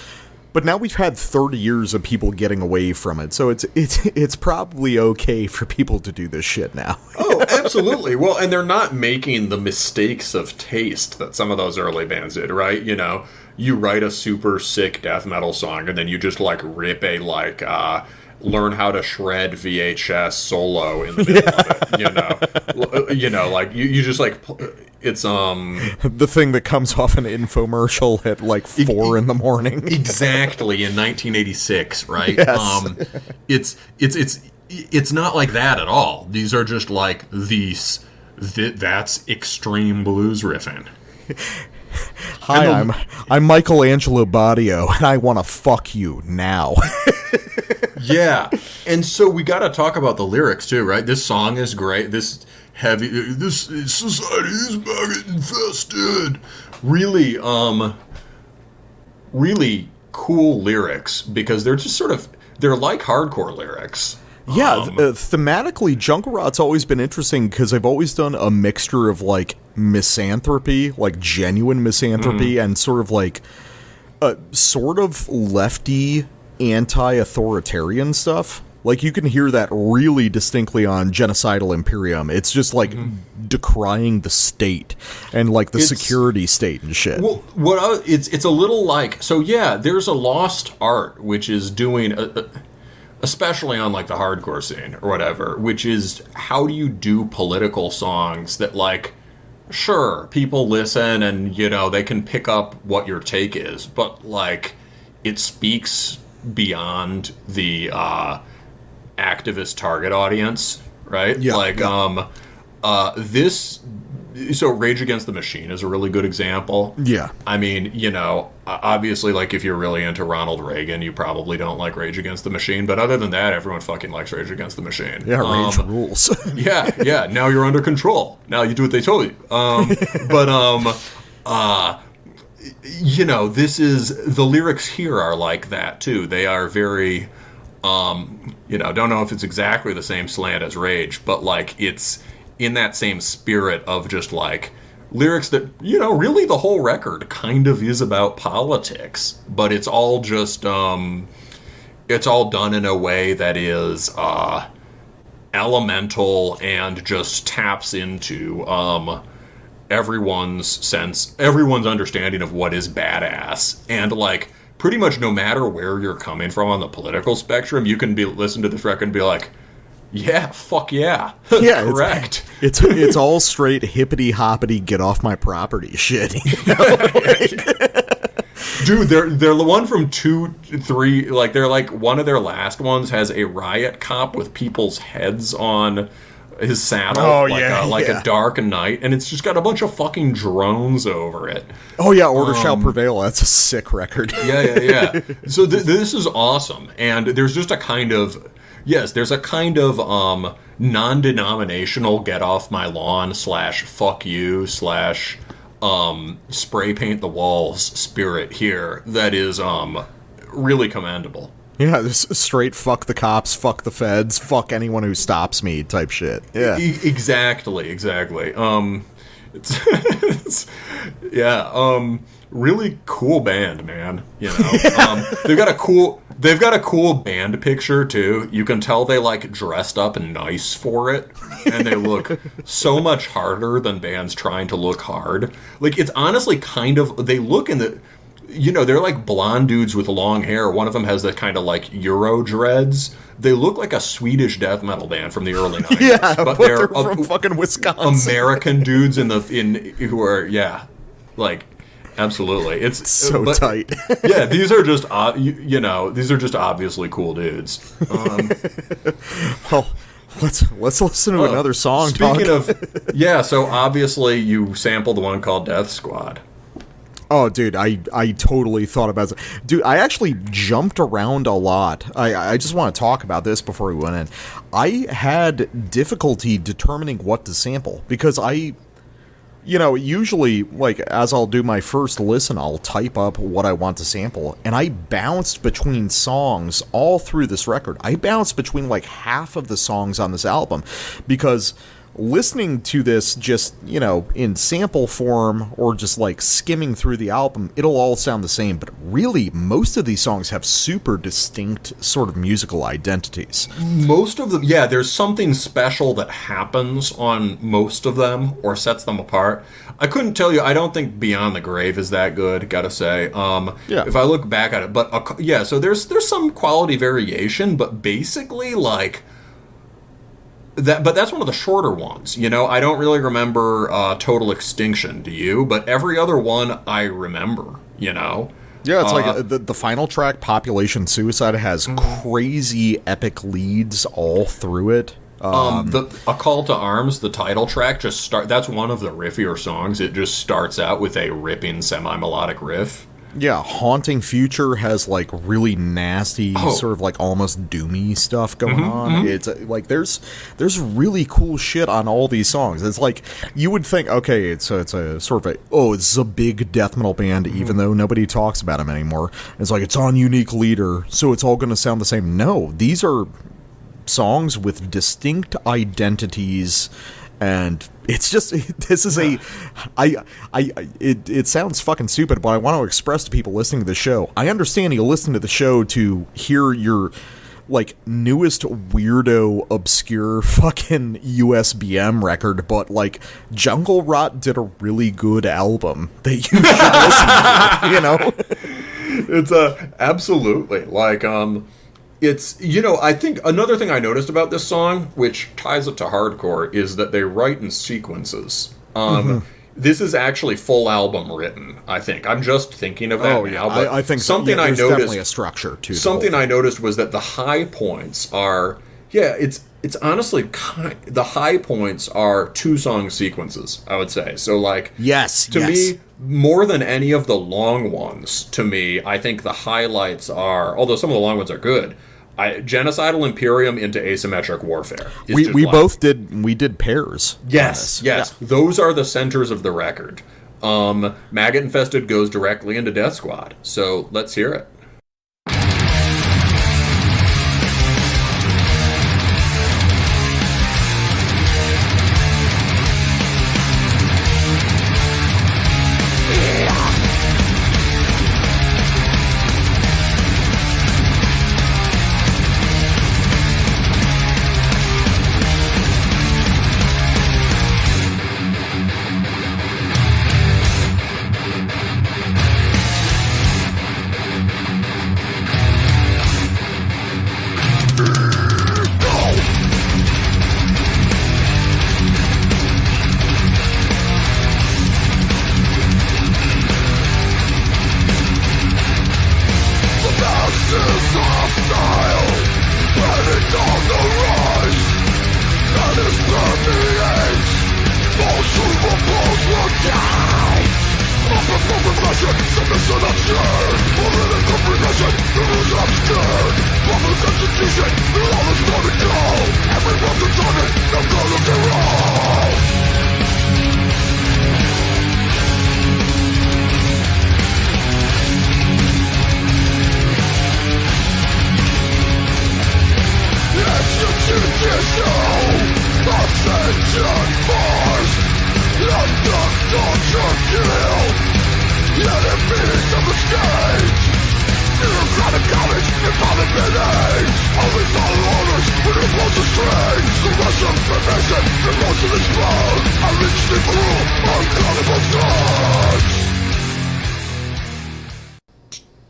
But now we've had 30 years of people getting away from it, so it's probably okay for people to do this shit now. Oh, absolutely. Well, and they're not making the mistakes of taste that some of those early bands did, right? You know, you write a super sick death metal song, and then you just like rip a like learn how to shred VHS solo in the middle of it. You know, like you just like it's the thing that comes off an infomercial at like 4 in the morning. Exactly, in 1986, right? Yes. It's not like that at all. These are just like that's extreme blues riffing. Hi, I'm Michelangelo Badio, and I want to fuck you now. Yeah, and so we got to talk about the lyrics too, right? This song is great. This society is maggot infested. Really, really cool lyrics, because they're just sort of, they're like hardcore lyrics. Yeah, thematically, Jungle Rot's always been interesting because I've always done a mixture of like misanthropy, like genuine misanthropy, and sort of like sort of lefty, anti-authoritarian stuff. Like, you can hear that really distinctly on Genocidal Imperium. It's just like decrying the state and like the security state and shit. Well, it's a little like, so yeah, there's a lost art which is doing especially on like the hardcore scene or whatever, which is how do you do political songs that like, sure, people listen and, you know, they can pick up what your take is, but like it speaks beyond the activist target audience, right? Yeah, like this, so Rage Against the Machine is a really good example. Yeah. I mean, you know, obviously, like, if you're really into Ronald Reagan, you probably don't like Rage Against the Machine, but other than that, everyone fucking likes Rage Against the Machine. Yeah, Rage rules. yeah, now you're under control. Now you do what they told you. You know, this is, the lyrics here are like that, too. They are very, you know, don't know if it's exactly the same slant as Rage, but, like, it's in that same spirit of just, like, lyrics that, you know, really the whole record kind of is about politics, but it's all just, it's all done in a way that is, elemental and just taps into, everyone's understanding of what is badass. And, like, pretty much no matter where you're coming from on the political spectrum, you can listen to this record and be like, Yeah, fuck yeah. Yeah, correct. It's all straight hippity hoppity get off my property shit. You know? Dude, they're the one from 2, 3, like they're like one of their last ones has a riot cop with people's heads on his saddle, a dark night, and it's just got a bunch of fucking drones over it. Oh yeah, Order Shall Prevail. That's a sick record. Yeah. So this is awesome, and there's just a kind of non-denominational get off my lawn / fuck you / spray paint the walls spirit here that is really commendable. Yeah, this straight fuck the cops, fuck the feds, fuck anyone who stops me type shit. Yeah, exactly. Really cool band, man. You know, they've got a cool band picture too. You can tell they like dressed up and nice for it, and they look so much harder than bands trying to look hard. Like it's honestly kind of they look in the. You know, they're like blonde dudes with long hair. One of them has that kind of like Euro dreads. They look like a Swedish death metal band from the early 90s. Yeah, but they're from fucking Wisconsin. American dudes who are like absolutely. It's so tight. Yeah, these are just these are just obviously cool dudes. Well, let's listen to another song. Speaking of so obviously you sampled the one called Death Squad. Oh, dude, I totally thought about it. Dude, I actually jumped around a lot. I just want to talk about this before we went in. I had difficulty determining what to sample because usually, like, as I'll do my first listen, I'll type up what I want to sample, and I bounced between songs all through this record. I bounced between, like, half of the songs on this album because listening to this just, in sample form or just like skimming through the album, it'll all sound the same. But really, most of these songs have super distinct sort of musical identities. Most of them, yeah, there's something special that happens on most of them or sets them apart. I couldn't tell you, I don't think Beyond the Grave is that good, gotta say. If I look back at it, but so there's some quality variation, but basically like... But that's one of the shorter ones, I don't really remember Total Extinction, do you? But every other one I remember, Yeah, it's like the final track, Population Suicide, has crazy epic leads all through it. A Call to Arms, the title track, that's one of the riffier songs. It just starts out with a ripping semi-melodic riff. Yeah, Haunting Future has like really nasty, sort of like almost doomy stuff going on. It's like there's really cool shit on all these songs. It's like you would think, okay, it's a sort of it's a big death metal band, even though nobody talks about them anymore. It's like it's on Unique Leader, so it's all going to sound the same. No, these are songs with distinct identities. And it's just, this is it sounds fucking stupid, but I want to express to people listening to the show, I understand you listen to the show to hear your, like, newest weirdo, obscure fucking USBM record, but, like, Jungle Rot did a really good album that you should listen to, It's absolutely, like, it's, I think another thing I noticed about this song, which ties it to hardcore, is that they write in sequences. This is actually full album written, I think. I'm just thinking of that now. But I think something so. There's definitely a structure to something I noticed was that the high points are, it's honestly, the high points are 2-song sequences, I would say. So, like, to me, more than any of the long ones, to me, I think the highlights are, although some of the long ones are good, Genocidal Imperium into Asymmetric Warfare. We both did pairs. Yes. Yeah. Those are the centers of the record. Maggot Infested goes directly into Death Squad. So let's hear it.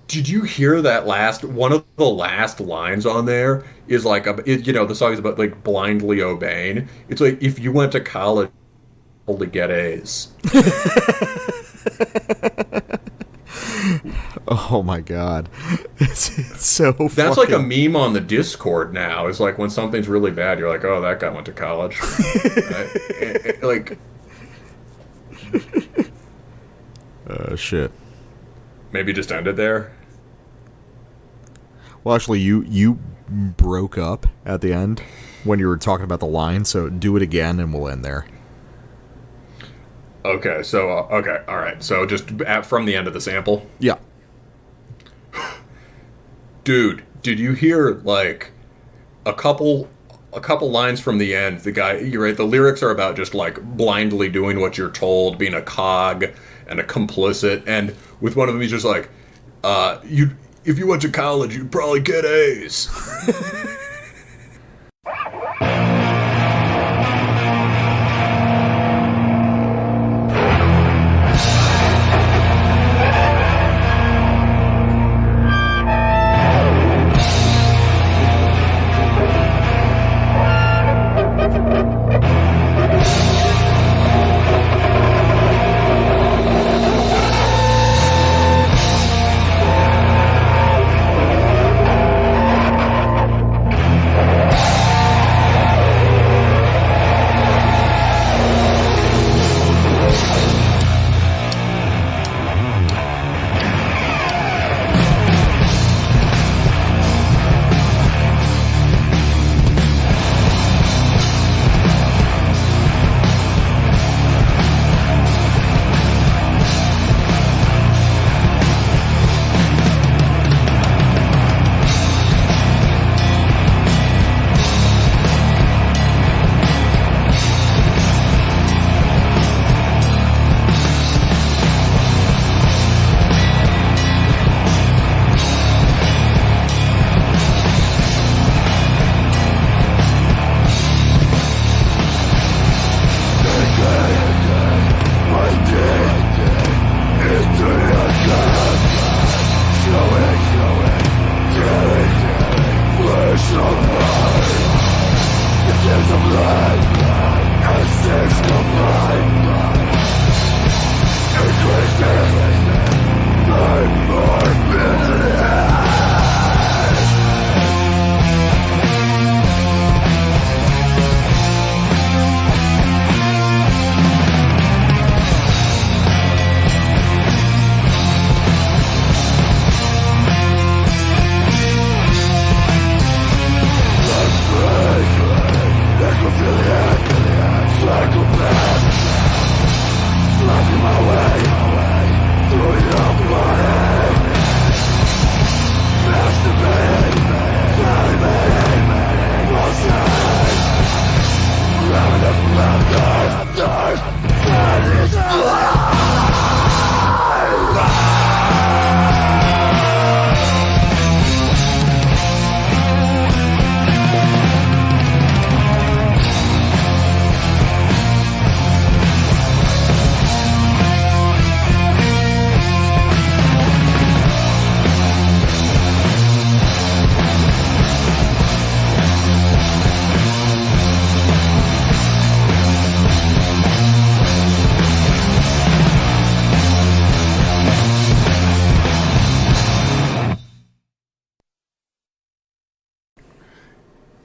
Did you hear that one of the last lines on there is like, the song is about like blindly obeying. It's like, if you went to college to get A's. Oh my god. It's so That's like a meme on the Discord now. It's like when something's really bad, you're like, oh, that guy went to college. Shit. Maybe just end it there. Well, actually, you broke up at the end when you were talking about the line, so do it again and we'll end there. Okay, so, all right. So just from the end of the sample? Yeah. Dude, did you hear, like, a couple lines from the end? The guy, you're right, the lyrics are about just, like, blindly doing what you're told, being a cog and a complicit, and with one of them, he's just like, if you went to college, you'd probably get A's.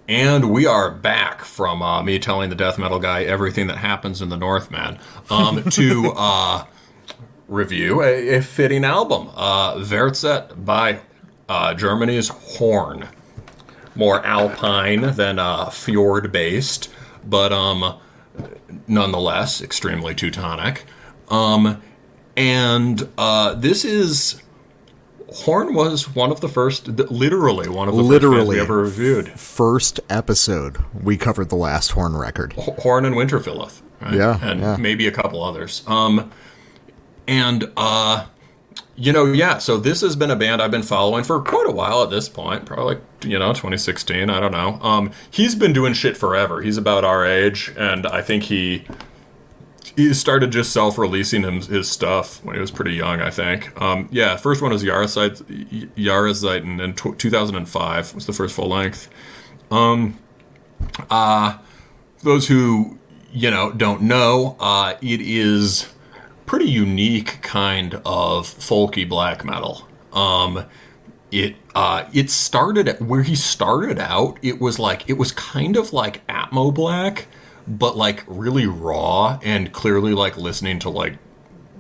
And we are back from me telling the death metal guy everything that happens in the Northman to review a fitting album, Verzet by Germany's Horn. More alpine than fjord-based, but nonetheless extremely Teutonic. And this is... Horn was one of the first, literally one of the first bands we ever reviewed. First episode, we covered the last Horn record. Horn and Winterfilleth. Right? Yeah. And maybe a couple others. So this has been a band I've been following for quite a while at this point, probably, 2016, I don't know. He's been doing shit forever. He's about our age, and I think he started just self-releasing his stuff when he was pretty young, I think. First one was Jahreszeiten in 2005 was the first full length. Those who, don't know, it is pretty unique kind of folky black metal. It started where he started out. It was kind of like Atmo Black, but like really raw and clearly like listening to like,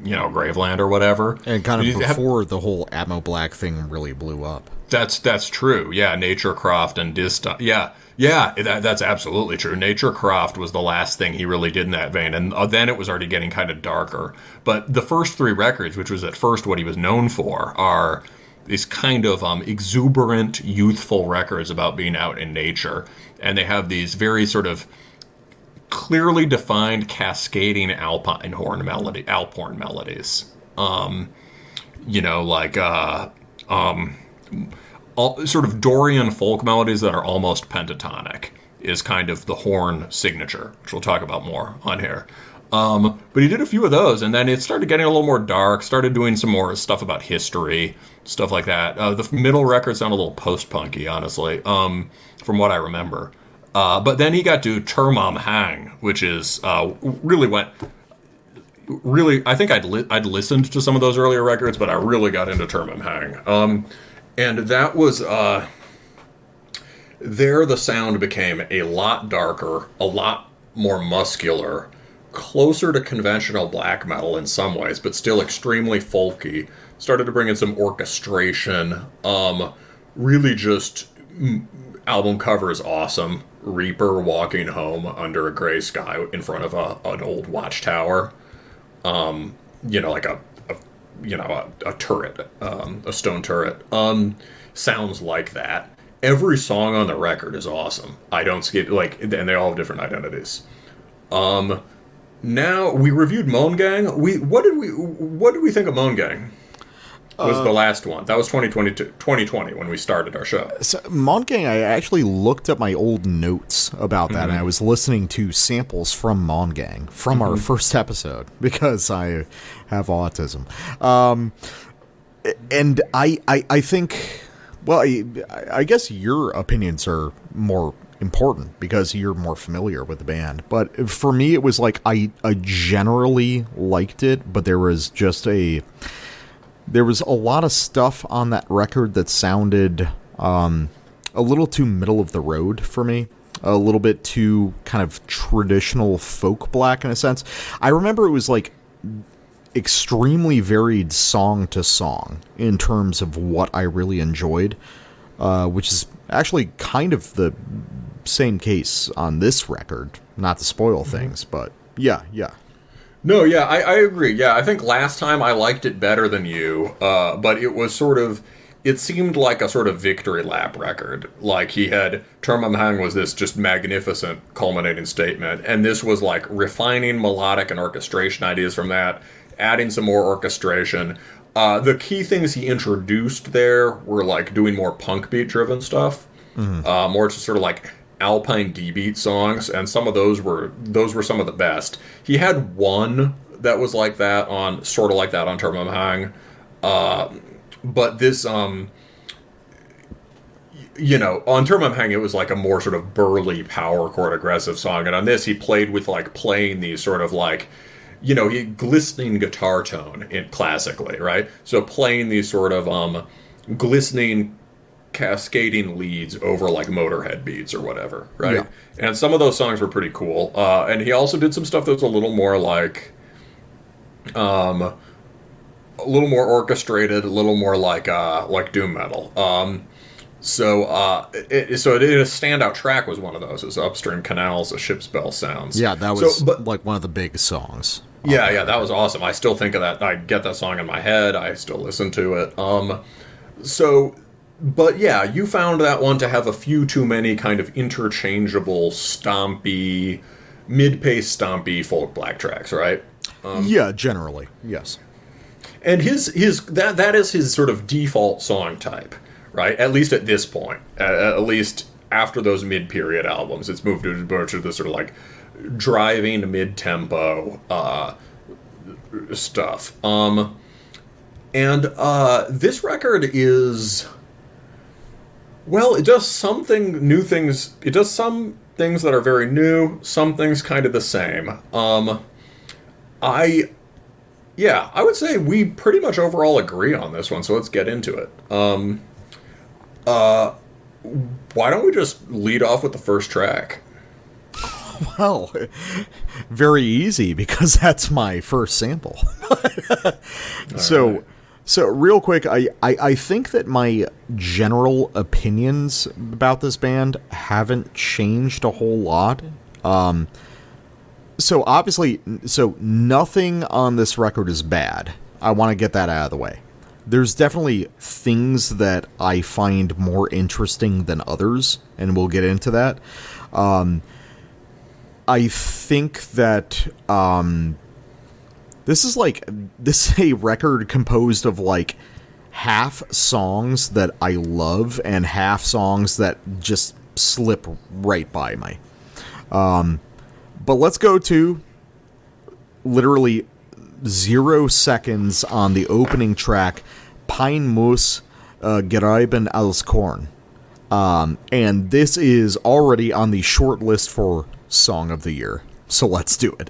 Graveland or whatever. And kind of before the whole Atmo Black thing really blew up. That's true. Yeah, Naturecroft and Dista. Yeah, that's absolutely true. Naturecroft was the last thing he really did in that vein, and then it was already getting kind of darker. But the first three records, which was at first what he was known for, are these kind of exuberant, youthful records about being out in nature. And they have these very sort of clearly defined cascading alp horn melodies. Sort of Dorian folk melodies that are almost pentatonic is kind of the Horn signature, which we'll talk about more on here. But he did a few of those, and then it started getting a little more dark, started doing some more stuff about history, stuff like that. The middle records sound a little post-punky, honestly, from what I remember. But then he got to Termam Hang, which is really, I think I'd listened to some of those earlier records, but I really got into Termam Hang. And that was, there the sound became a lot darker, a lot more muscular, closer to conventional black metal in some ways, but still extremely folky. Started to bring in some orchestration. Really just, album cover is awesome. Reaper walking home under a gray sky in front of an old watchtower. Like a turret, a stone turret. Sounds like that. Every song on the record is awesome. I don't skip, and they all have different identities. Now we reviewed Moan Gang. What did we think of Moan Gang? Was the last one. That was 2020 when we started our show. So, Moan Gang, I actually looked up my old notes about that, and I was listening to samples from Moan Gang from our first episode, because I have autism. And I think, well, I guess your opinions are more important because you're more familiar with the band. But for me, it was like I generally liked it, but there was a lot of stuff on that record that sounded a little too middle of the road for me. A little bit too kind of traditional folk black in a sense. I remember it was like extremely varied song to song in terms of what I really enjoyed, which is actually kind of the same case on this record. Not to spoil things, but yeah. No, yeah, I agree. Yeah, I think last time I liked it better than you, but it was it seemed like a sort of victory lap record. Like he had, Termam Hang was this just magnificent culminating statement, and this was like refining melodic and orchestration ideas from that, adding some more orchestration. The key things he introduced there were like doing more punk beat driven stuff, more just sort of like Alpine D-beat songs, and some of those were some of the best. He had one that was like that on Termam Hang, but this on Termam Hang it was like a more sort of burly power chord aggressive song, and on this he played with like playing these sort of like glistening guitar tone classically, right? So playing these sort of glistening cascading leads over like Motorhead beats or whatever, right? Yeah. And some of those songs were pretty cool. And he also did some stuff that was a little more like a little more orchestrated, a little more like doom metal. So it a standout track was one of those. It was Upstream Canals, a Ship's Bell Sounds. Yeah, that was like one of the big songs. Yeah, that was awesome. I still think of that. I get that song in my head. I still listen to it. But yeah, you found that one to have a few too many kind of interchangeable, stompy, mid-pace stompy folk black tracks, right? Yeah, generally, yes. And that is his sort of default song type, right? At least at this point. At least after those mid-period albums, it's moved to the sort of like driving mid-tempo stuff. This record is, well, it does something new things. It does some things that are very new, some things kind of the same. I would say we pretty much overall agree on this one, so let's get into it. Why don't we just lead off with the first track? Well, very easy, because that's my first sample. So real quick, I think that my general opinions about this band haven't changed a whole lot. So obviously, nothing on this record is bad. I want to get that out of the way. There's definitely things that I find more interesting than others, and we'll get into that. I think that this is a record composed of like half songs that I love and half songs that just slip right by me. But let's go to literally 0 seconds on the opening track, Pine muss gereiben als Korn. And this is already on the short list for Song of the Year. So let's do it.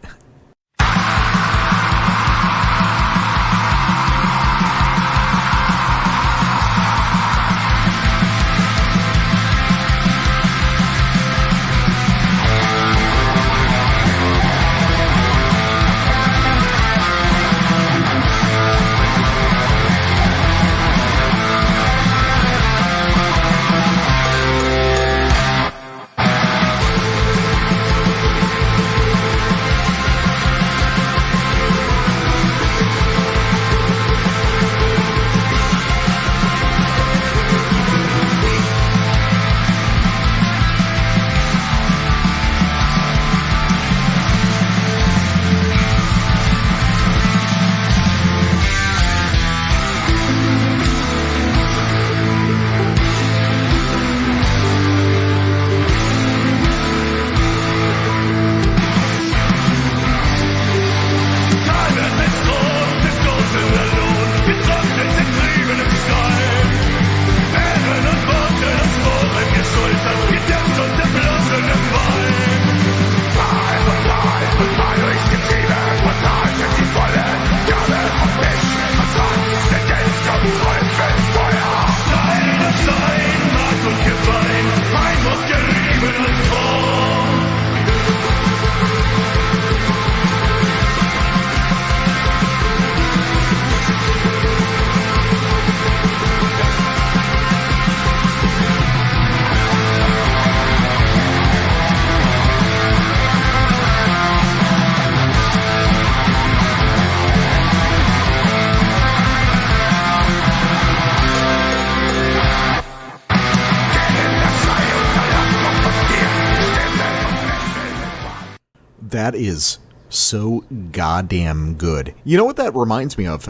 That is so goddamn good. You know what that reminds me of?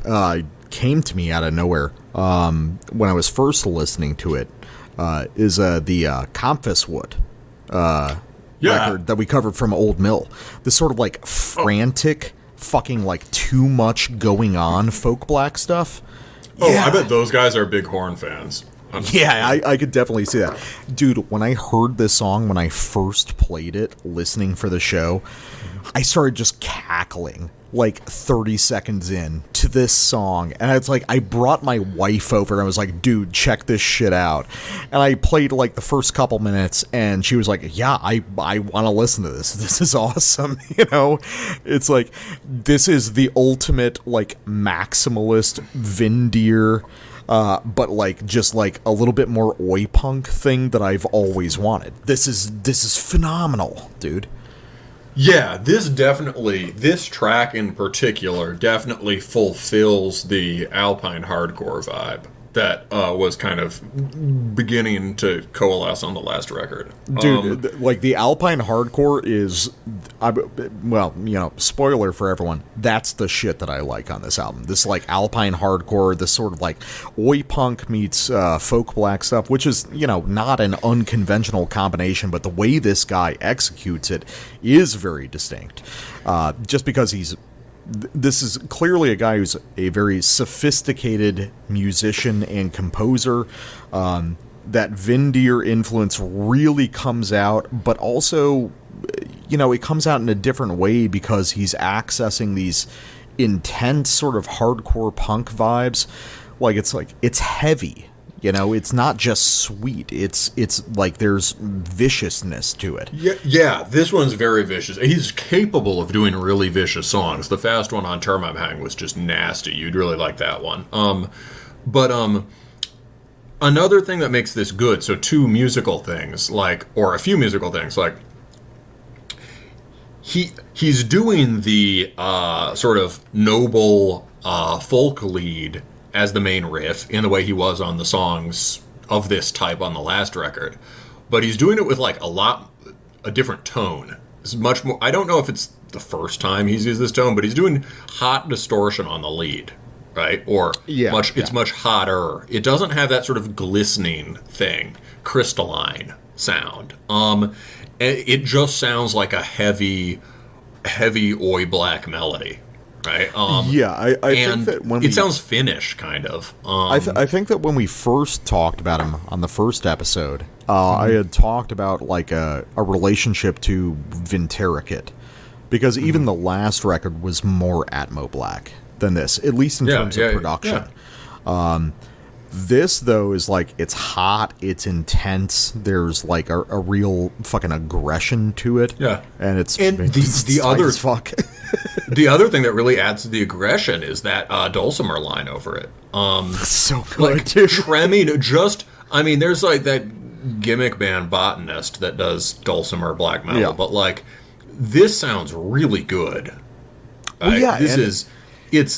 Came to me out of nowhere when I was first listening to it. Is the Kampfeswood record that we covered from Old Mill. This sort of like frantic, fucking like too much going on folk black stuff. Oh, yeah. I bet those guys are big Horn fans. Yeah, I could definitely see that. Dude, when I heard this song, when I first played it, listening for the show, I started just cackling. like 30 seconds in to this song, and it's like I brought my wife over and I was like, dude, check this shit out. And I played like the first couple minutes and she was like, yeah, I want to listen to this is awesome. You know, it's like this is the ultimate like maximalist Vindir, but like just like a little bit more oi punk thing that I've always wanted. This is phenomenal, dude. Yeah, this track in particular definitely fulfills the Alpine hardcore vibe that was kind of beginning to coalesce on the last record. Dude, like the Alpine hardcore is, well, you know, spoiler for everyone, that's the shit that I like on this album. This like Alpine hardcore, this sort of like oi punk meets folk black stuff, which is, you know, not an unconventional combination, but the way this guy executes it is very distinct. Just because this is clearly a guy who's a very sophisticated musician and composer. That Vindir influence really comes out, but also, you know, it comes out in a different way because he's accessing these intense sort of hardcore punk vibes. Like it's heavy. You know, it's not just sweet. It's like there's viciousness to it. Yeah, this one's very vicious. He's capable of doing really vicious songs. The fast one on Terminus was just nasty. You'd really like that one. But another thing that makes this good, so two musical things, like, or a few musical things, like, he's doing the sort of noble folk lead as the main riff in the way he was on the songs of this type on the last record, but he's doing it with like a different tone. It's much more. I don't know if it's the first time he's used this tone, but he's doing hot distortion on the lead, right? Or it's much hotter. It doesn't have that sort of glistening thing, crystalline sound. It just sounds like a heavy oi black melody. Right. I think that when it sounds Finnish, kind of. I think that when we first talked about him on the first episode, I had talked about like a relationship to Vintericate, because even the last record was more Atmo black than this, at least in terms of production. Yeah. This, though, is like, it's hot, it's intense, there's like a real fucking aggression to it. Yeah. And it's the other as fuck. The other thing that really adds to the aggression is that dulcimer line over it. So good, like, tremming, there's like that gimmick band Botanist that does dulcimer black metal, but like, this sounds really good. It's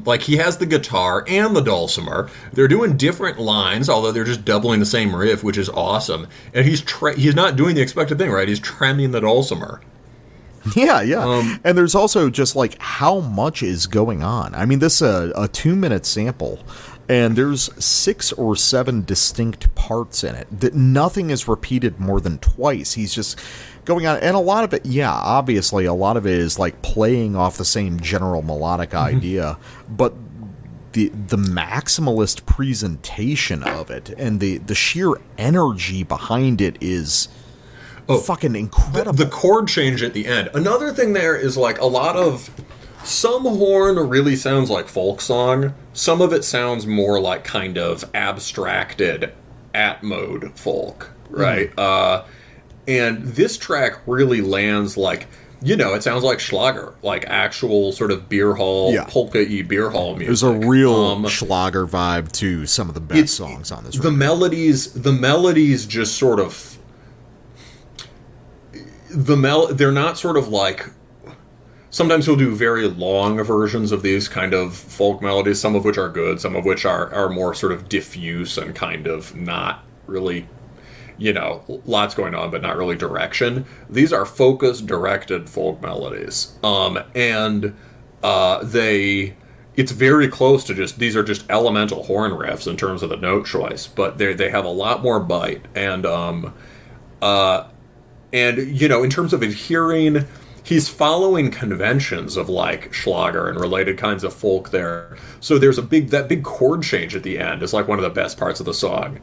like he has the guitar and the dulcimer. They're doing different lines, although they're just doubling the same riff, which is awesome. And he's not doing the expected thing, right? He's tremming the dulcimer. Yeah. And there's also just like how much is going on. I mean, this is a 2-minute sample, and there's 6 or 7 distinct parts in it. That nothing is repeated more than twice. He's just going on, and a lot of it, obviously, a lot of it is like playing off the same general melodic idea, but the maximalist presentation of it and the sheer energy behind it is fucking incredible. The chord change at the end. Another thing there is like some horn really sounds like folk song. Some of it sounds more like kind of abstracted at-mode folk, right? And this track really lands like, it sounds like Schlager, like actual sort of beer hall, polka-y beer hall music. There's a real Schlager vibe to some of the best songs on this record. The melodies just sort of... they're not sort of like... Sometimes he'll do very long versions of these kind of folk melodies, some of which are good, some of which are more sort of diffuse and kind of not really... lots going on, but not really direction. These are focused, directed folk melodies. It's very close to these are just elemental horn riffs in terms of the note choice, but they have a lot more bite. And in terms of adhering, he's following conventions of like Schlager and related kinds of folk there. So there's that big chord change at the end is like one of the best parts of the song.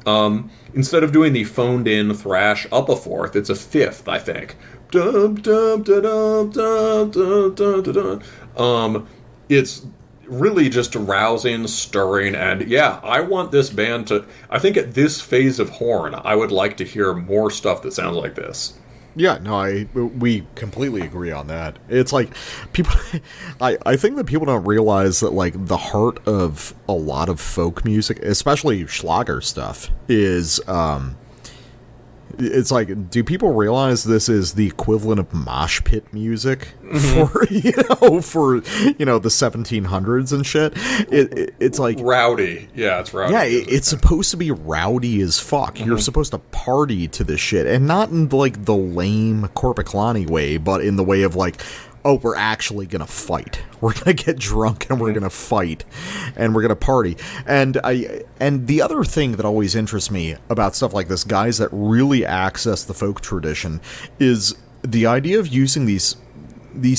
Instead of doing the phoned-in thrash up a fourth, it's a fifth, I think. Dum, dum, da, dum, dum, dum, dum, dum, dum. It's really just rousing, stirring, and yeah, I want this band to... I think at this phase of Horn, I would like to hear more stuff that sounds like this. Yeah, no, we completely agree on that. It's like, people... I think that people don't realize that, like, the heart of a lot of folk music, especially Schlager stuff, is... It's like, do people realize this is the equivalent of mosh pit music for the 1700s and shit? It's like rowdy. Yeah, it's rowdy. Yeah, it's supposed to be rowdy as fuck. Mm-hmm. You're supposed to party to this shit, and not in like the lame Corpiclani way, but in the way of like, oh, we're actually gonna fight. We're gonna get drunk and we're gonna fight and we're gonna party. And the other thing that always interests me about stuff like this, guys that really access the folk tradition, is the idea of using these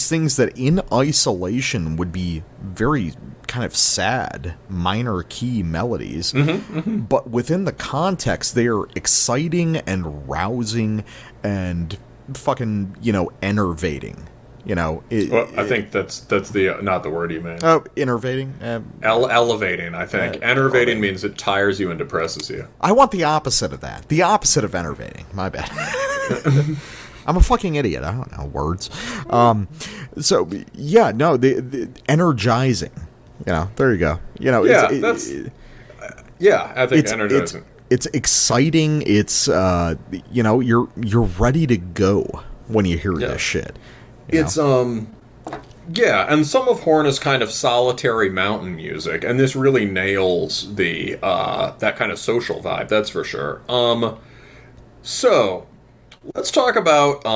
things that in isolation would be very kind of sad minor key melodies, but within the context they are exciting and rousing and fucking, enervating. I think that's the not the word you meant. Oh, innervating? Elevating, I think. Enervating means it tires you and depresses you. I want the opposite of that. The opposite of enervating. My bad. I'm a fucking idiot. I don't know words. The energizing. There you go. I think energizing. It's exciting. It's you're ready to go when you hear this shit. It's, and some of Horn is kind of solitary mountain music, and this really nails the, that kind of social vibe, that's for sure. So, let's talk about,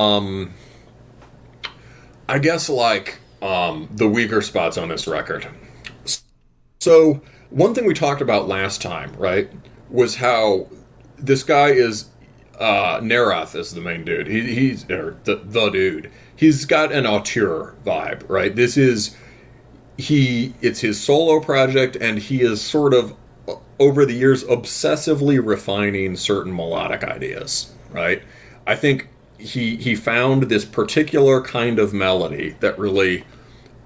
I guess, like, the weaker spots on this record. So, one thing we talked about last time, right, was how this guy is, Nerath is the main dude. He's the dude. He's got an auteur vibe, right? It's his solo project, and he is sort of, over the years, obsessively refining certain melodic ideas, right? I think he found this particular kind of melody that really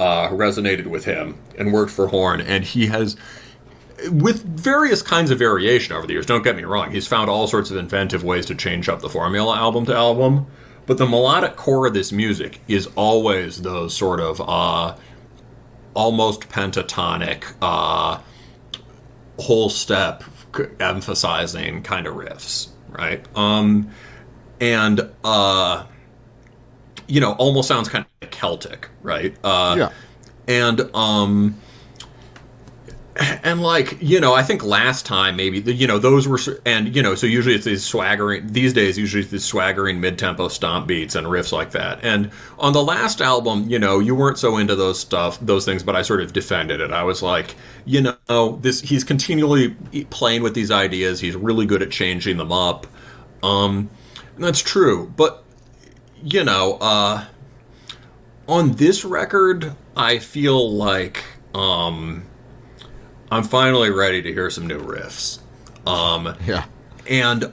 resonated with him and worked for Horn, and he has, with various kinds of variation over the years, don't get me wrong, he's found all sorts of inventive ways to change up the formula album to album, but the melodic core of this music is always those sort of almost pentatonic, whole step emphasizing kind of riffs, right? Almost sounds kind of Celtic, right? And I think last time maybe, those were, and, so usually it's these these days, usually it's these swaggering mid-tempo stomp beats and riffs like that. And on the last album, you weren't so into those things, but I sort of defended it. I was like, he's continually playing with these ideas. He's really good at changing them up. And that's true. But, on this record, I feel like, I'm finally ready to hear some new riffs. And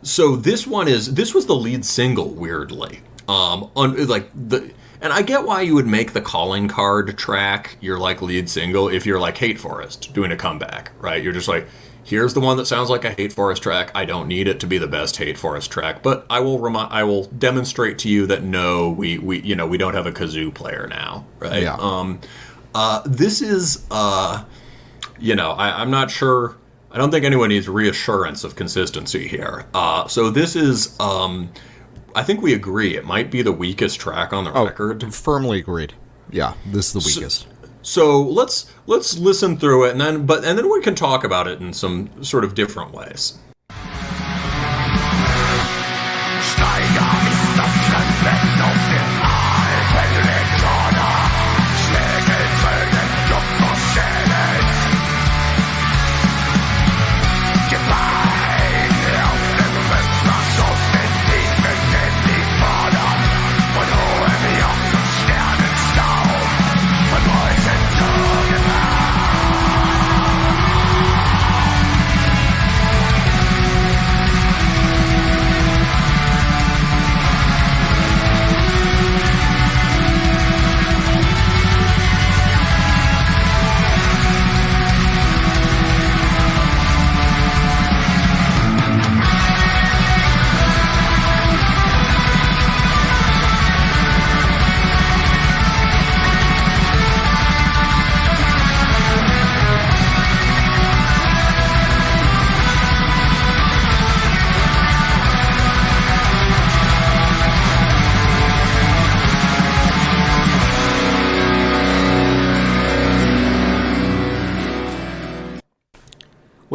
so this was the lead single, weirdly. And I get why you would make the calling card track your lead single if you're like Hate Forest doing a comeback, right? You're just like, here's the one that sounds like a Hate Forest track. I don't need it to be the best Hate Forest track, but I will demonstrate to you that no, we don't have a kazoo player now, right? Yeah. This is I'm not sure. I don't think anyone needs reassurance of consistency here. So this is, I think we agree, it might be the weakest track on the record. Firmly agreed. Yeah, this is the weakest. So let's listen through it, and then we can talk about it in some sort of different ways.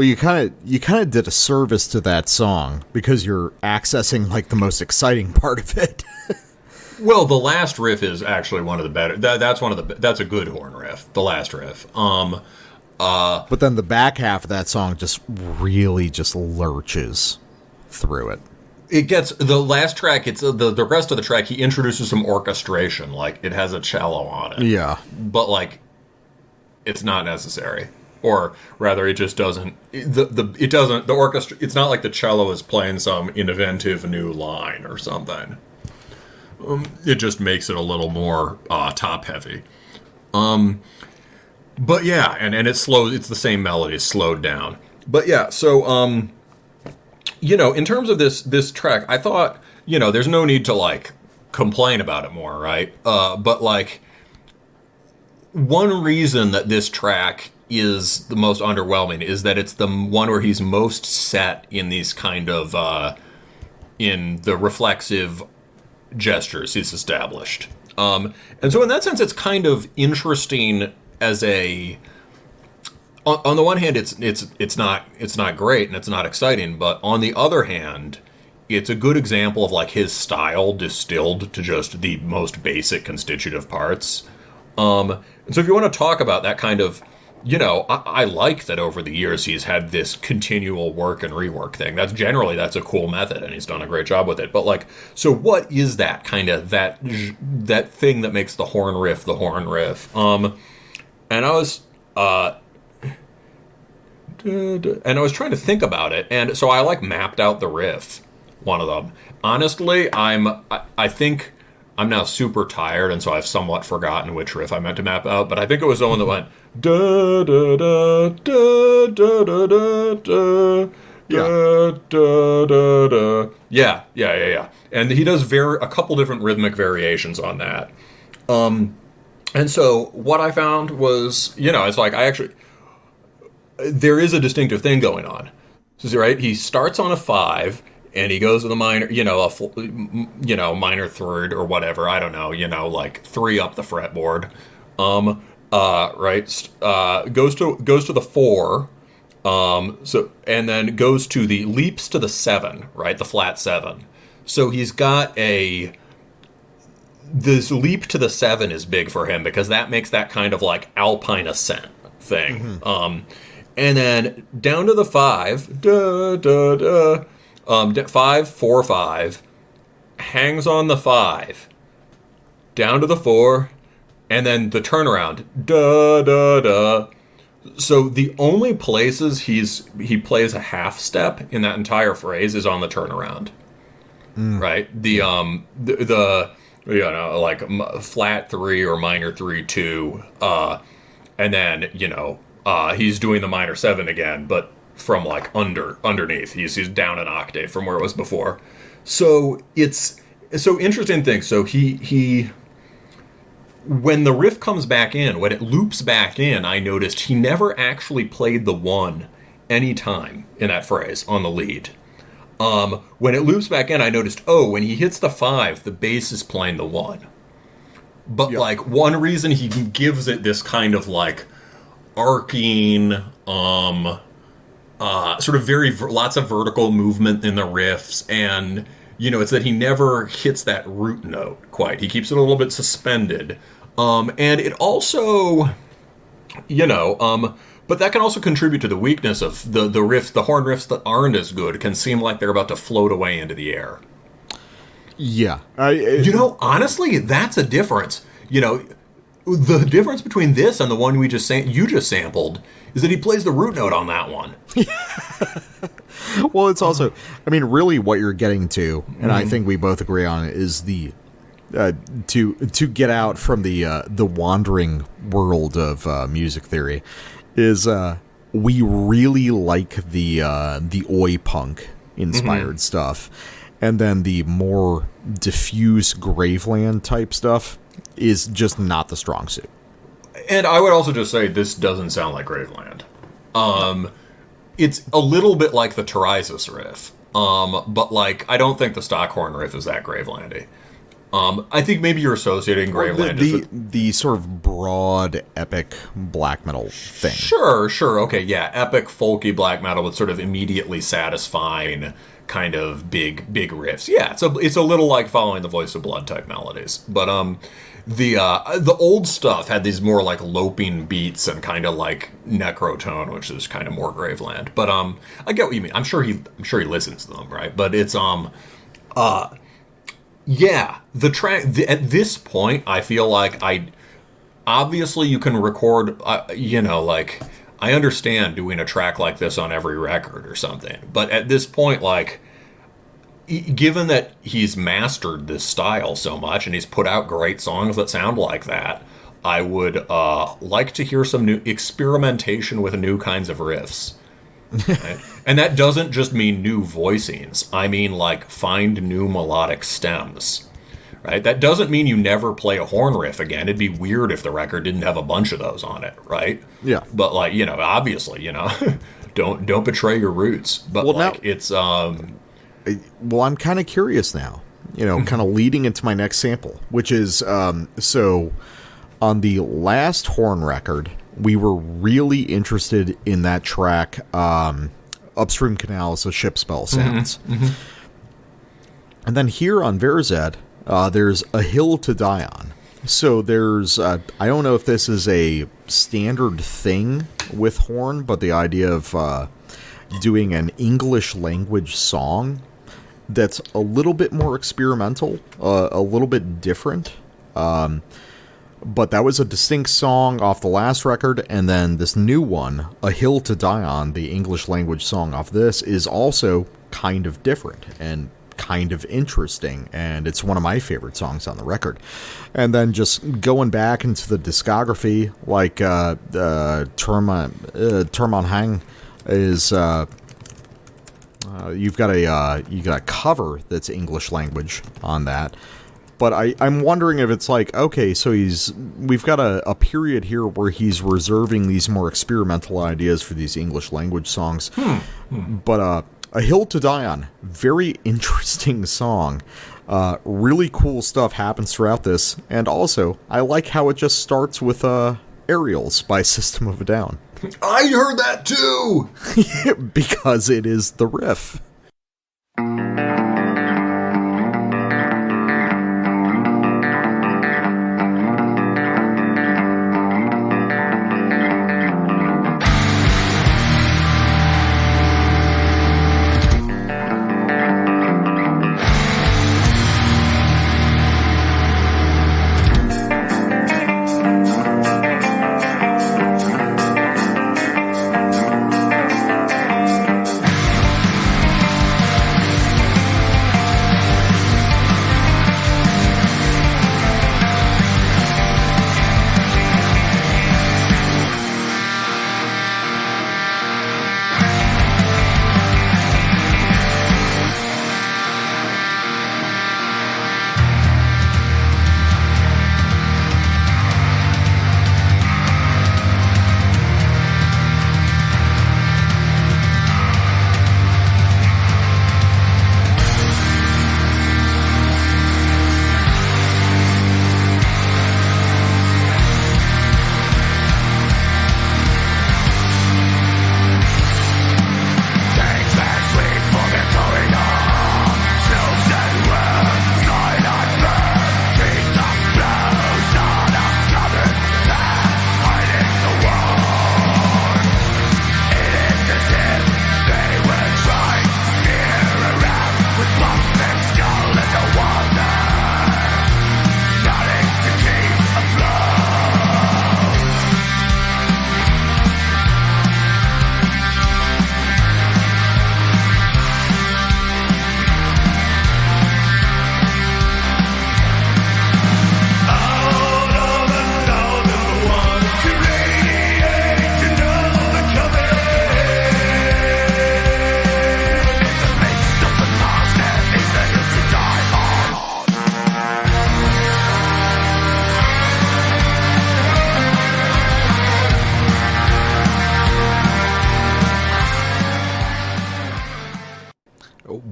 Well, you kind of did a service to that song because you're accessing like the most exciting part of it. Well, the last riff is actually one of the better. That's a good horn riff. The last riff. But then the back half of that song just really just lurches through it. It gets the last track. It's the rest of the track. He introduces some orchestration, like it has a cello on it. Yeah, but like it's not necessary, or rather, it just doesn't. It doesn't. The orchestra. It's not like the cello is playing some inventive new line or something. It just makes it a little more top heavy. But yeah, and it's slow. It's the same melody, it's slowed down. But yeah, so in terms of this track, I thought, there's no need to like complain about it more, right? But like one reason that this track is the most underwhelming is that it's the one where he's most set in these kind of in the reflexive gestures he's established. And so in that sense, it's kind of interesting as a. On the one hand, it's not great and it's not exciting, but on the other hand, it's a good example of like his style distilled to just the most basic constitutive parts. And so if you want to talk about that kind of, I like that over the years he's had this continual work and rework thing. That's a cool method, and he's done a great job with it. But like, so what is that kind of that thing that makes the horn riff the horn riff? And I was trying to think about it, and so I like mapped out the riff, one of them. Honestly, I think I'm now super tired, and so I've somewhat forgotten which riff I meant to map out, but I think it was the one that went da da da da da da da da da da da da. Yeah. And he does a couple different rhythmic variations on that. And so what I found was, it's like there is a distinctive thing going on. So, right, he starts on a 5 and he goes with a minor, minor third or whatever. I don't know, like 3 up the fretboard. Right, goes to the 4. And then goes to leaps to the 7, right, the flat 7. So he's got this leap to the 7 is big for him because that makes that kind of like alpine ascent thing. Mm-hmm. And then down to the 5, 5, 4, 5, hangs on the 5, down to the 4, and then the turnaround, da da da. So the only places he plays a half step in that entire phrase is on the turnaround, right? The like flat 3 or minor 3 2, and then he's doing the minor 7 again, but from like underneath. He's down an octave from where it was before. So it's so interesting thing. So he when the riff comes back in, when it loops back in, I noticed he never actually played the 1 any time in that phrase on the lead. When it loops back in, I noticed, when he hits the 5, the bass is playing the 1. But like one reason he gives it this kind of like arcing, sort of lots of vertical movement in the riffs, and it's that he never hits that root note quite. He keeps it a little bit suspended, and it also, but that can also contribute to the weakness of the riffs. The horn riffs that aren't as good can seem like they're about to float away into the air. Yeah, honestly, that's a difference. The difference between this and the one you just sampled is that he plays the root note on that one. Well, it's also, really what you're getting to, and I think we both agree on it, is the to get out from the wandering world of music theory, is we really like the oi punk inspired stuff, and then the more diffuse Graveland type stuff is just not the strong suit. And I would also just say this doesn't sound like Graveland. It's a little bit like the Tyrisus riff, but like I don't think the Stockhorn riff is that Gravelandy. I think maybe you're associating Graveland the sort of broad epic black metal thing. Sure, okay, yeah, epic folky black metal with sort of immediately satisfying kind of big riffs. Yeah, it's a little like Following the Voice of Blood type melodies, but the old stuff had these more like loping beats and kind of like necrotone, which is kind of more Graveland. But I get what you mean. I'm sure he listens to them, right? But it's yeah, the track at this point, I feel like obviously you can record, like I understand doing a track like this on every record or something, but at this point, like, given that he's mastered this style so much and he's put out great songs that sound like that, I would like to hear some new experimentation with new kinds of riffs. Right? And that doesn't just mean new voicings. I mean, like, find new melodic stems. Right? That doesn't mean you never play a horn riff again. It'd be weird if the record didn't have a bunch of those on it, right? Yeah. But, like, obviously, don't betray your roots. But, well, like, now, it's... Well, I'm kind of curious now, kind of leading into my next sample, which is, so on the last horn record, we were really interested in that track, Upstream Canal as a Ship Spell Sounds. And then here on Verzet, there's A Hill to Die On. So there's, I don't know if this is a standard thing with horn, but the idea of doing an English language song that's a little bit more experimental, a little bit different. But that was a distinct song off the last record, and then this new one, A Hill to Die On, the English language song off this, is also kind of different and kind of interesting, and it's one of my favorite songs on the record. And then just going back into the discography, like Terman Hang is... you've got a cover that's English language on that, but I'm wondering if it's like, okay, so we've got a period here where he's reserving these more experimental ideas for these English language songs. But A Hill to Die On, very interesting song. Really cool stuff happens throughout this, and also I like how it just starts with Aerials by System of a Down. I heard that too! Because it is the riff.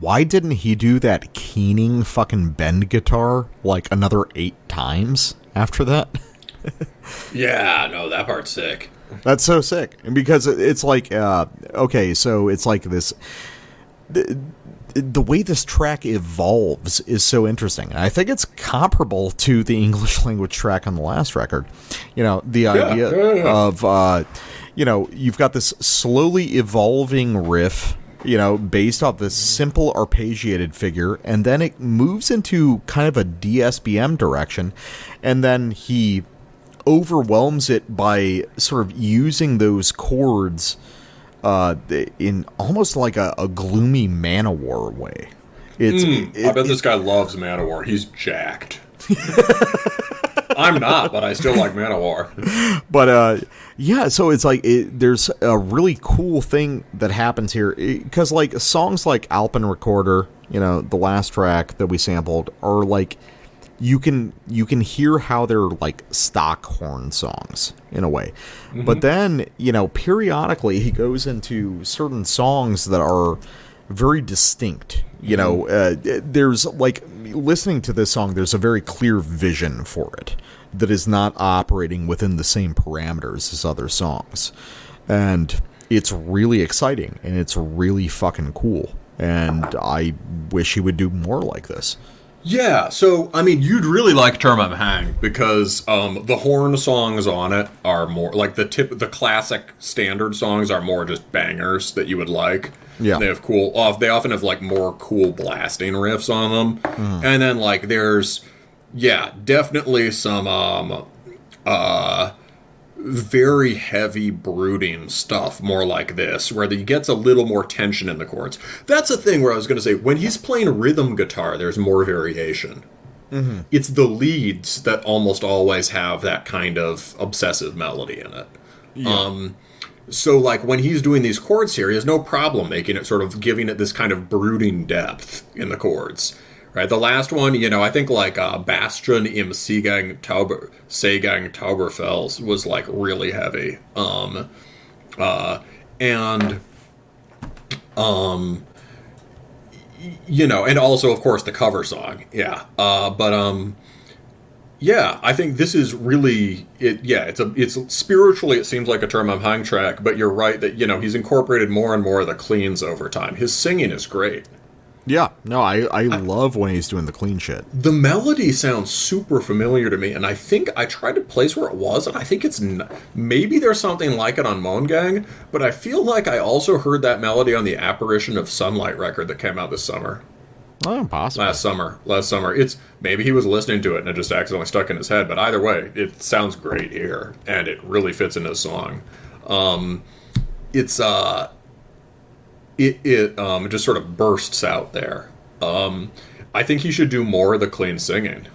why didn't he do that keening fucking bend guitar like another 8 times after that? Yeah, no, that part's sick. That's so sick. Because it's like, okay, so it's like this... The way this track evolves is so interesting. And I think it's comparable to the English language track on the last record. You know, the idea of, you know, you've got this slowly evolving riff, you know, based off this simple arpeggiated figure, and then it moves into kind of a DSBM direction, and then he overwhelms it by sort of using those chords in almost like a gloomy Manowar way. I bet this guy loves Manowar. He's jacked. I'm not, but I still like Manowar. But yeah, so it's like there's a really cool thing that happens here, because like songs like Alpen Recorder, you know, the last track that we sampled, are like you can hear how they're like stock horn songs in a way. Mm-hmm. But then, you know, periodically he goes into certain songs that are very distinct. You know, there's like, listening to this song, there's a very clear vision for it that is not operating within the same parameters as other songs. And it's really exciting, and it's really fucking cool. And I wish he would do more like this. Yeah, so, I mean, you'd really like Terminus Hang, because the horn songs on it are more, like, the classic standard songs are more just bangers that you would like. Yeah. They have they often have, like, more cool blasting riffs on them. Mm. And then, like, there's, yeah, definitely some, very heavy brooding stuff, more like this, where he gets a little more tension in the chords. That's the thing where I was going to say, when he's playing rhythm guitar, there's more variation. Mm-hmm. It's the leads that almost always have that kind of obsessive melody in it. Yeah. So, like, when he's doing these chords here, he has no problem making it sort of, giving it this kind of brooding depth in the chords. Right, the last one, you know, I think like Bastion im Seegang Tauberfels was like really heavy, you know, and also of course the cover song, yeah, yeah, I think this is really it. Yeah, it's spiritually it seems like a Terminus Hang track, but you're right that, you know, he's incorporated more and more of the cleans over time. His singing is great. Yeah, no, I love when he's doing the clean shit. The melody sounds super familiar to me, and I think I tried to place where it was, and I think it's maybe there's something like it on Moangang, but I feel like I also heard that melody on the Apparition of Sunlight record that came out this summer. Oh, possibly. Last summer. It's maybe he was listening to it and it just accidentally stuck in his head, but either way, it sounds great here, and it really fits in this song. It just sort of bursts out there. I think he should do more of the clean singing.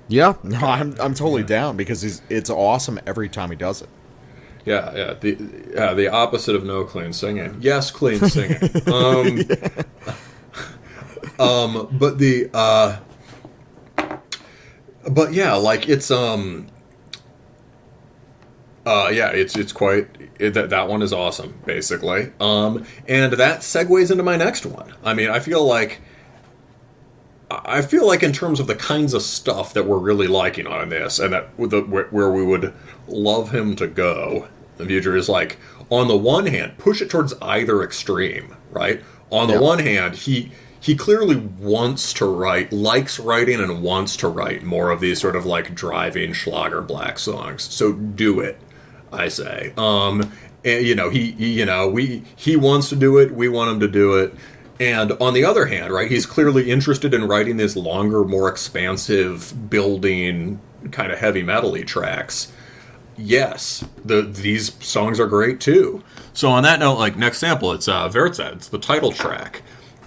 Yeah, no, I'm totally down, because it's awesome every time he does it. Yeah. The opposite of no clean singing. Yes, clean singing. But yeah, like it's it's quite that one is awesome, basically. And that segues into my next one. I mean, I feel like in terms of the kinds of stuff that we're really liking on this, and that where we would love him to go in the future, is like, on the one hand, push it towards either extreme, right? On the one hand, he clearly wants to write, likes writing, and wants to write more of these sort of like driving Schlager black songs. So do it, I say. And, you know, he wants to do it. We want him to do it. And on the other hand, right, he's clearly interested in writing these longer, more expansive, building, kind of heavy metal-y tracks. Yes, these songs are great too. So on that note, like, next sample, it's Verzet. It's the title track.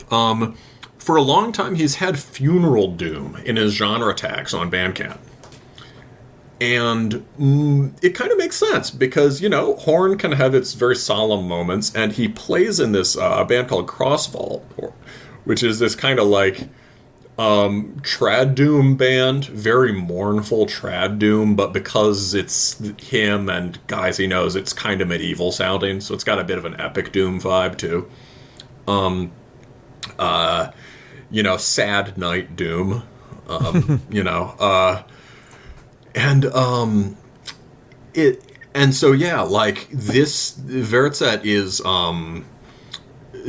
For a long time, he's had funeral doom in his genre tags on Bandcamp. And it kind of makes sense, because, you know, horn can have its very solemn moments, and he plays in this band called Crossvault, which is this kind of like trad doom band, very mournful trad doom, but because it's him and guys he knows, it's kind of medieval sounding, so it's got a bit of an epic doom vibe too. sad night doom, and so like this Verzet is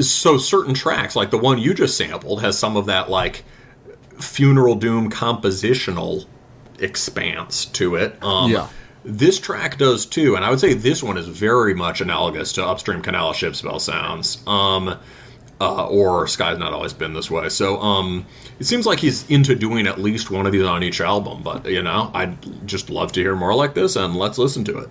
so certain tracks like the one you just sampled has some of that like funeral doom compositional expanse to it. This track does too, and I would say this one is very much analogous to Upstream Canal Ship Spell Sounds, or Sky's Not Always Been This Way. So it seems like he's into doing at least one of these on each album, but I'd just love to hear more like this, and let's listen to it.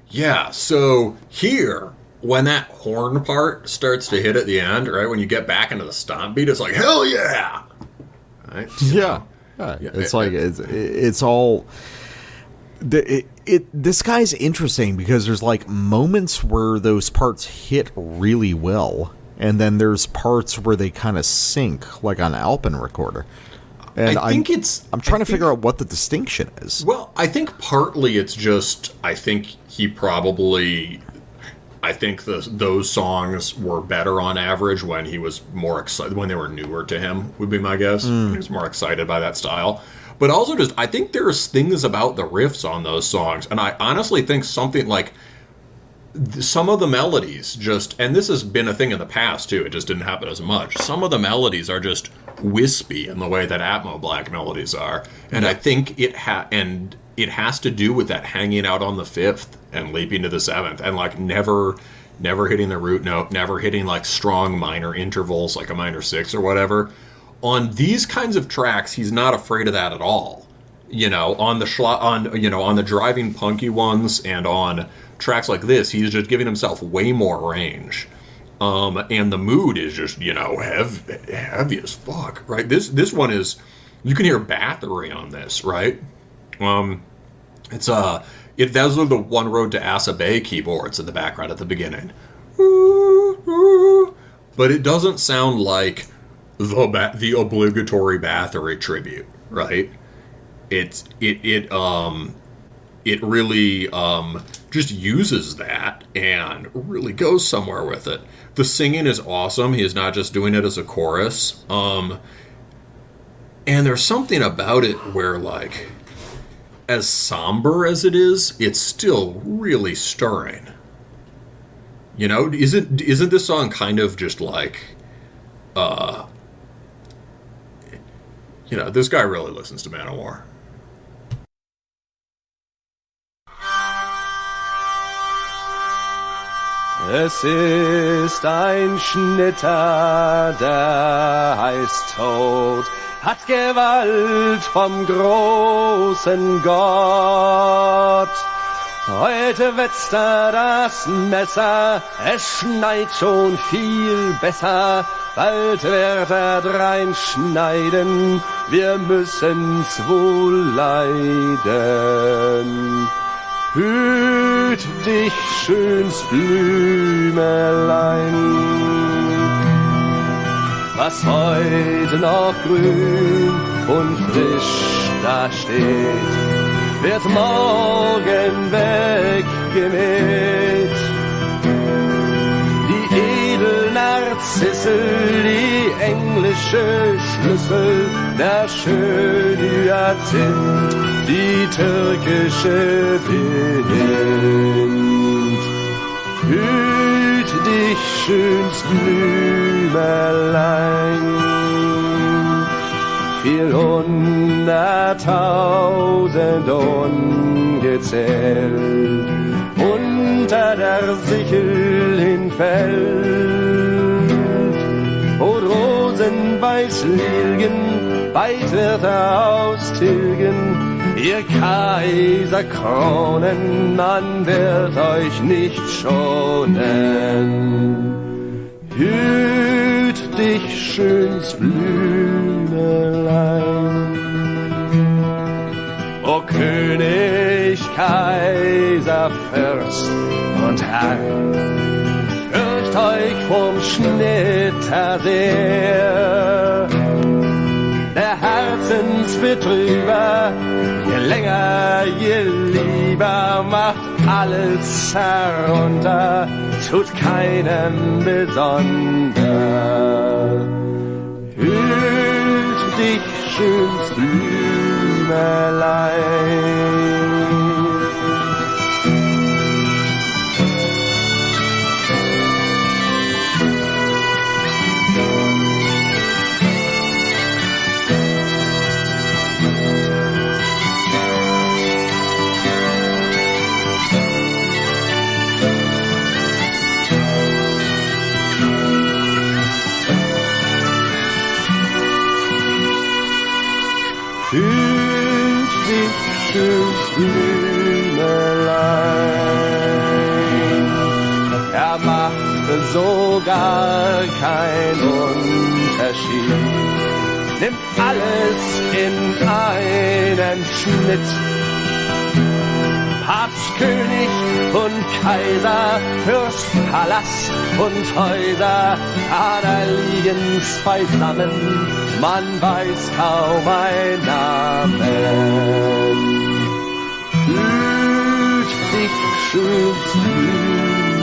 Yeah, so here, when that horn part starts to hit at the end, right, when you get back into the stomp beat, it's like, hell yeah! Right? Yeah. It's like, it's all... This guy's interesting because there's like moments where those parts hit really well, and then there's parts where they kind of sink, like on Alpen Recorder. And I'm trying to figure out what the distinction is. Well, I think partly it's just, I think those songs were better on average when he was more excited, when they were newer to him, would be my guess. He was more excited by that style. But also just, I think there's things about the riffs on those songs, and I honestly think something like some of the melodies just, and this has been a thing in the past too, it just didn't happen as much. Some of the melodies are just wispy in the way that Atmo Black melodies are, and I think it has to do with that hanging out on the fifth and leaping to the seventh, and like never hitting the root note, never hitting like strong minor intervals like a minor six or whatever. On these kinds of tracks, he's not afraid of that at all. You know, on the driving punky ones and on tracks like this, he's just giving himself way more range. And the mood is just, heavy as fuck, right? This one is, you can hear battery on this, right? Those are the One Road to Asa Bay keyboards in the background at the beginning. But it doesn't sound like the obligatory Bathory tribute, right? it really just uses that and really goes somewhere with it. The singing is awesome. He is not just doing it as a chorus. And there's something about it where, like, as somber as it is, it's still really stirring. You know, isn't this song kind of just like, you know, this guy really listens to Manowar. Es ist ein Schitter, der heißt Tod, hat Gewalt vom großen Gott. Heute wetzt das Messer, es schneit schon viel besser, bald wird reinschneiden, wir müssen's wohl leiden. Hüt dich, schöns Blümelein, was heute noch grün und frisch da steht, wird morgen weggemäht. Die Edelnarzissel, die englische Schlüssel, der schöne Hyazinth, die türkische Wind. Hüt dich, schöns Blümelein, viel 100.000 ungezählt, unter der Sichel hinfällt, wo Rosenweiß liegen, weit wird austilgen, ihr Kaiserkronen, man wird euch nicht schonen. Hüt dich, schöns Blümelein. O König, Kaiser, Fürst und Herr, fürcht euch vom Schnitter sehr. Der Herzensbetrüber, je länger, je lieber, macht alles herunter, tut keinem besonder. Hüt dich, schöns Blümelein. Hüt dich, schöns Blümelein. Er macht sogar keinen Unterschied, nimmt alles in einen Schnitt. Papst, König und Kaiser, Fürst, Palast und Häuser, da liegen's beisammen, man weiß kaum ein Namen. Hüt dich, schöns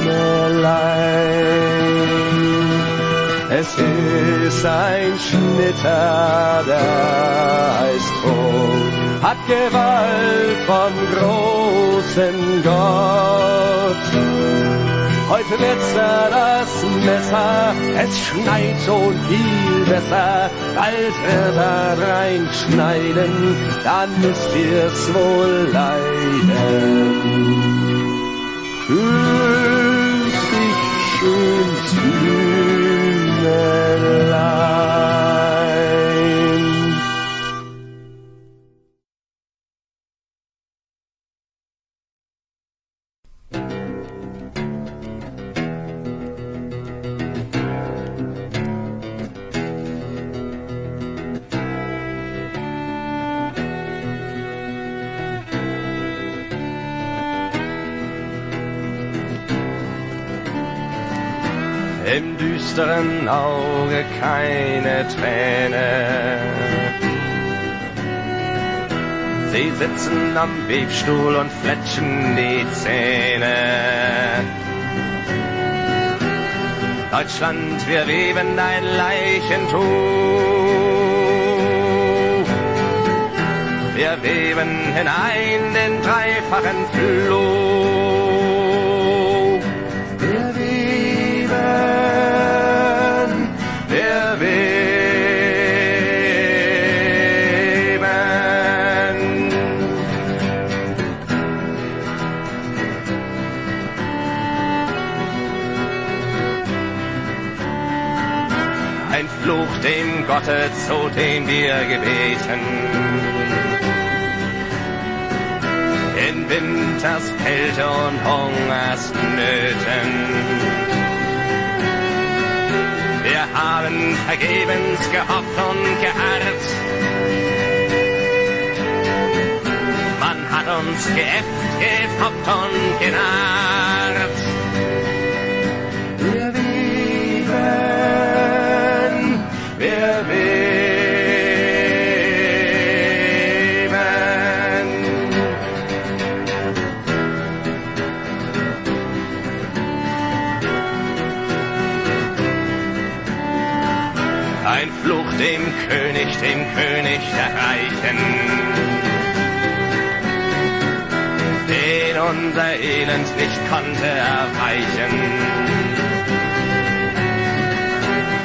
Blümelein. Es ist ein Schnitter, der heißt Tod, hat Gewalt vom großen Gott. Heute wird's das Messer, es schneit schon viel besser, bald wird reinschneiden, dann müsst ihr's wohl leiden. Hüt dich, schöns Blümelein. Im düsteren Auge keine Träne, Sie sitzen am Webstuhl und fletschen die Zähne. Deutschland, wir weben dein Leichentuch. Wir weben hinein den dreifachen Fluch. Wir weben, wir weben. Ein Fluch dem Gotte, zu dem wir gebeten. In Winters Kälte und Hungersnöten. Wir haben vergebens gehofft und geharrt. Man hat uns geäfft, gefoppt und genarrt. Wir weben, wir weben. Ein Fluch dem König der Reichen, den unser Elend nicht konnte erweichen.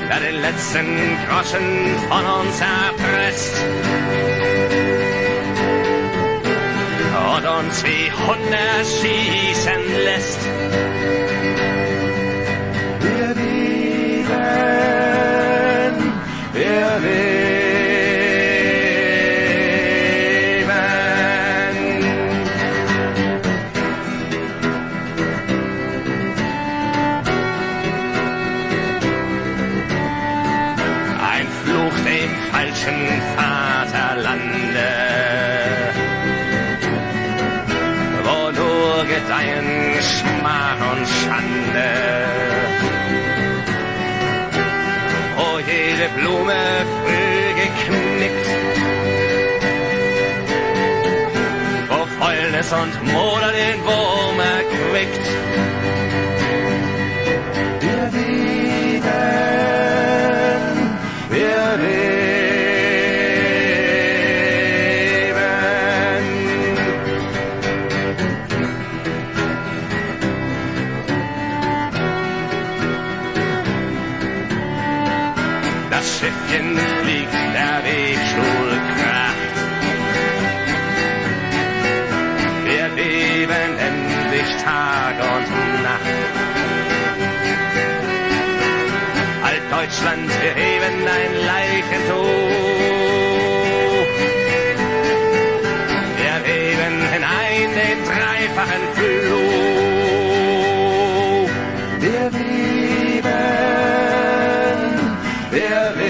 Der den letzten Groschen von uns erpresst und uns wie Hunde schießen lässt. Wir weben, wir weben. Ein Fluch dem falschen Vaterlande, wo nur gedeihen Schmach und Schande. Jede Blume früh geknickt, wo Fäulnis und Moder den Wurm erquickt. Wir weben, wir weben. Das Schiffchen fliegt, der Webstuhl kracht. Wir weben endlich Tag und Nacht. Alt Deutschland, wir heben dein Leichentuch. Wir weben hinein den dreifachen Fluch. Wir weben, wir weben.